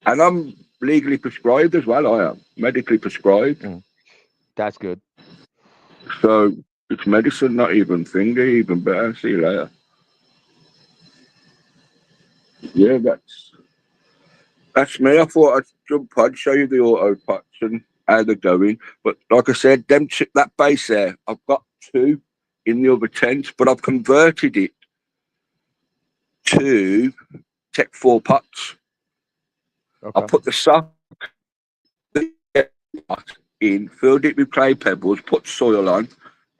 and I'm legally prescribed as well. I am medically prescribed, Mm, that's good. so it's medicine, not even finger, even better. See you later. Yeah, that's me. I thought I'd jump on, show you the auto pots and how they're going. But like I said, that base there, I've got two in the other tent, but I've converted it to Tech 4 pots. I Okay. put the soft pot in, filled it with clay pebbles, put soil on,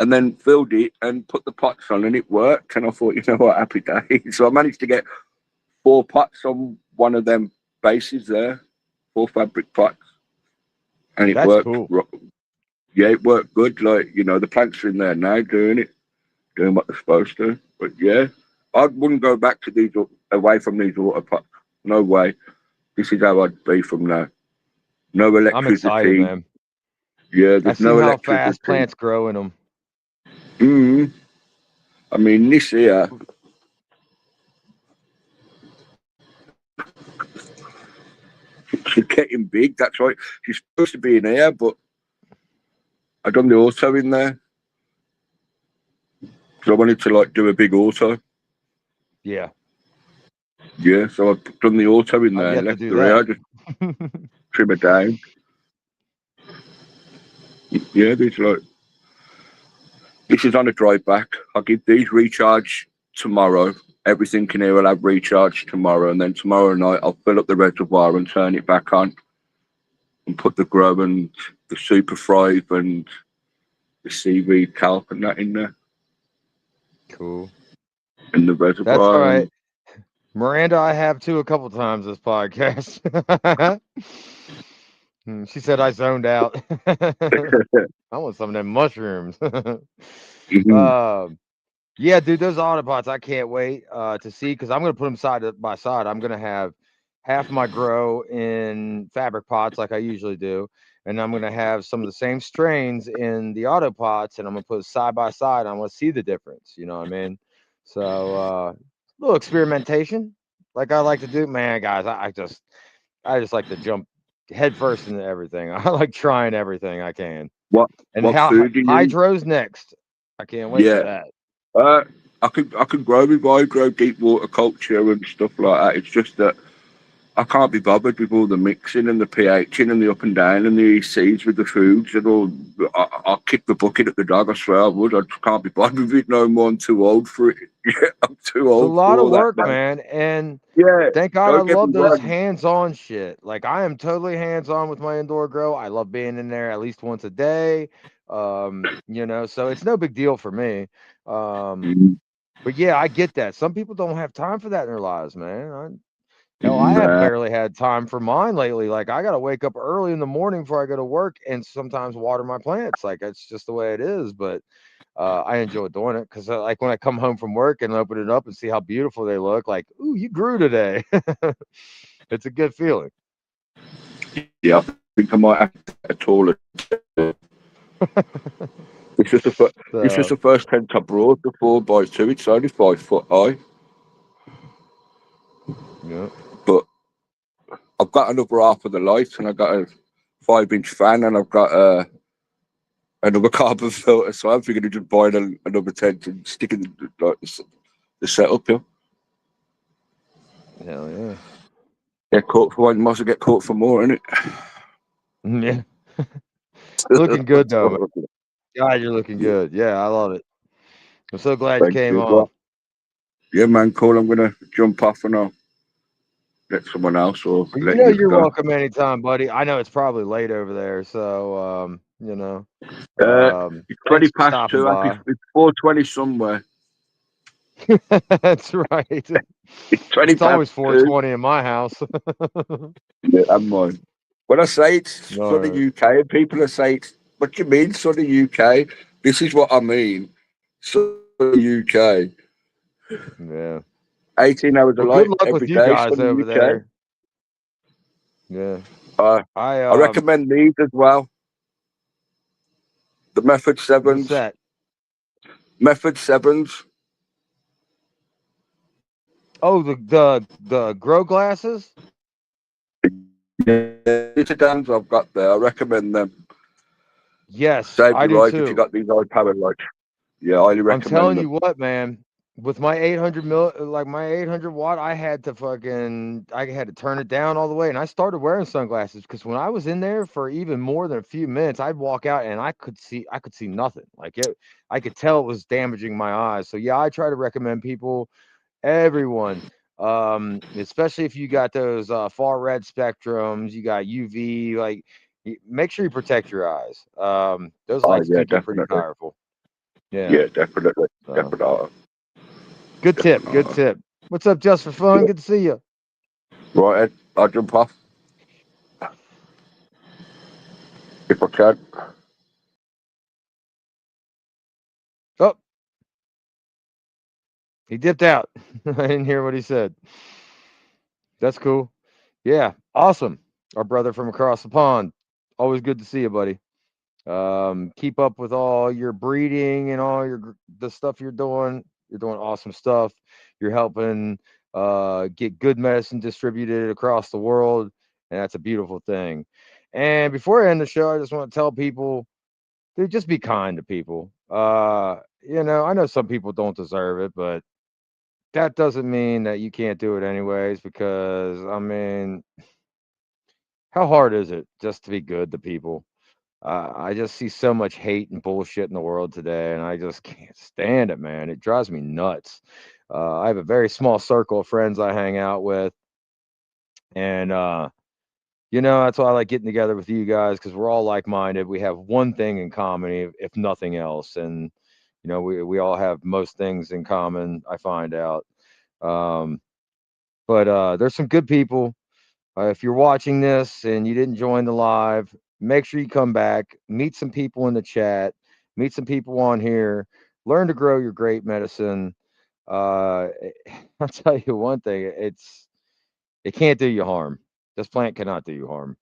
and then filled it and put the pots on, and it worked. And I thought, you know what, happy day. So I managed to get 4 pots on one of them bases there, 4 fabric pots, and it That's worked. cool. Yeah, it worked good. Like, the plants are in there now doing it, doing what they're supposed to. But yeah, I wouldn't go back to these, away from these water pots. No way. This is how I'd be from now. No I'm excited, electricity. man. Yeah, I there's see no how fast electricity. plants grow in them. Mm. I mean, this here, she's getting big. That's right. She's supposed to be in here, but I done the auto in there. So I wanted to like do a big auto. Yeah, Yeah, so I've done the auto in I've there, yet to left do the rear, that. just trim it down. Yeah, this is on a drive back. I'll give these recharge tomorrow. Everything in here will have recharge tomorrow, and then tomorrow night I'll fill up the reservoir and turn it back on and put the grow and the super thrive and the seaweed kelp and that in there Cool. in the That's all reservoir. right. And Miranda, I have too a couple times this podcast. She said I zoned out. I want some of them mushrooms. mhm. Yeah, dude, those Autobots, I can't wait to see because I'm gonna put them side by side. I'm gonna have half my grow in fabric pots like I usually do, and I'm gonna have some of the same strains in the Autopots, and I'm gonna put it side by side. I want to see the difference. You know what I mean? So little experimentation, like I like to do. Man, guys, I just like to jump head first into everything. I like trying everything I can. what And what how food do you use? hydro's next. I can't wait for Yeah, that. I could grow with I grow deep water culture and stuff like that. It's just that I can't be bothered with all the mixing and the pHing and the up and down and the ECs with the foods and all. I'll kick the bucket at the dog. I swear I would. I just can't be bothered with it no more. I'm too old for it. Yeah, I'm too It's a old lot for of all that work, now. man. And Yeah, thank God I don't get me love those wrong. hands-on shit. Like I am totally hands-on with my indoor grow. I love being in there at least once a day. So it's no big deal for me. Um, Mm, but yeah, I get that. Some people don't have time for that in their lives, man. Hell, I have nah. barely had time for mine lately. Like I gotta wake up early in the morning before I go to work and sometimes water my plants. Like it's just the way it is. But I enjoy doing it because like when I come home from work and open it up and see how beautiful they look, like, ooh, you grew today. It's a good feeling. Yeah, I think I might have to get a taller. It's just it's just So the first tent I brought, the 4x2. It's only 5 foot high, yeah. but I've got another half of the light, and I've got a 5-inch fan, and I've got another carbon filter, so I'm thinking of just buying another tent and sticking like the setup here. Hell yeah. Get caught for one, you must get caught for more, innit? Yeah. Looking good though, man. God, you're looking good. Yeah, I love it. I'm so glad you Thank came you. on. Well, yeah, man, cool. I'm gonna jump off and I'll let someone else or You let know you you're go. welcome anytime, buddy. I know it's probably late over there, so Uh, it's thanks 20 for past stopping 2. I think by. it's 4:20 somewhere. That's right. It's 20 It's past always 2. 4:20 in my house. Yeah, I'm mine. When I say it's All sunny right. UK, and people are saying, "What do you mean sunny UK?" This is what I mean. Sunny UK. Yeah. 18 hours of Well, good light luck every with you day. guys Sunny over UK. there. Yeah. Uh, I I recommend these as well. The Method what's Sevens. that? Method Sevens. Oh, the grow glasses? Yeah, these are dams I've got there. I recommend them. Yes, Save I your do life if you too. got these high powered lights. Yeah, I highly I'm recommend telling them. you what, man. With my 800 watt, I had to turn it down all the way, and I started wearing sunglasses because when I was in there for even more than a few minutes, I'd walk out and I could see nothing. I could tell it was damaging my eyes. So yeah, I try to recommend people, everyone, especially if you got those far red spectrums, you got UV, make sure you protect your eyes. Those Oh, lights yeah, do get pretty definitely. powerful. Yeah. Yeah, definitely. So. Definitely. Good tip. Good Definitely. tip. What's up, just for fun? Good to see you. Right, Ed, I'll jump off if I can. Oh, he dipped out. I didn't hear what he said. That's cool. Yeah, awesome. Our brother from across the pond. Always good to see you, buddy. Keep up with all your breeding and all the stuff you're doing. You're doing awesome stuff. You're helping get good medicine distributed across the world, and that's a beautiful thing. And before I end the show, I just want to tell people, dude, just be kind to people. I know some people don't deserve it, but that doesn't mean that you can't do it anyways, because I mean, how hard is it just to be good to people? I just see so much hate and bullshit in the world today, and I just can't stand it, man. It drives me nuts. I have a very small circle of friends I hang out with, and that's why I like getting together with you guys, because we're all like-minded. We have one thing in common, if nothing else, and we all have most things in common, I find out. Um, but there's some good people. If you're watching this and you didn't join the live, make sure you come back, meet some people in the chat, meet some people on here, learn to grow your great medicine. Uh, I'll tell you one thing: it can't do you harm. This plant cannot do you harm.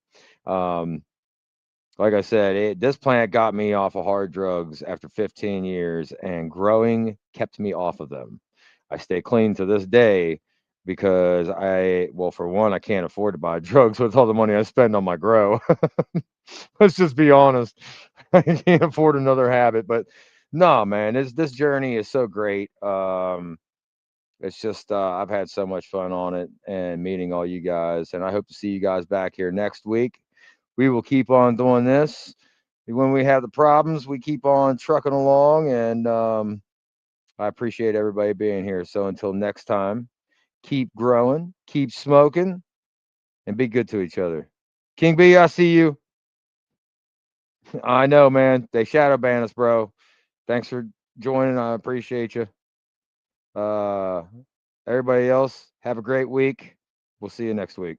Um, like I said, this plant got me off of hard drugs after 15 years, and growing kept me off of them. I stay clean to this day because well, for one, I can't afford to buy drugs with all the money I spend on my grow. Let's just be honest. I can't afford another habit, but no, man, this journey is so great. It's just I've had so much fun on it and meeting all you guys, and I hope to see you guys back here next week. We will keep on doing this. When we have the problems, we keep on trucking along, and I appreciate everybody being here. So until next time, keep growing, keep smoking, and be good to each other. King B, I see you. I know, man. They shadow ban us, bro. Thanks for joining. I appreciate you. Uh, Everybody else, have a great week. We'll see you next week.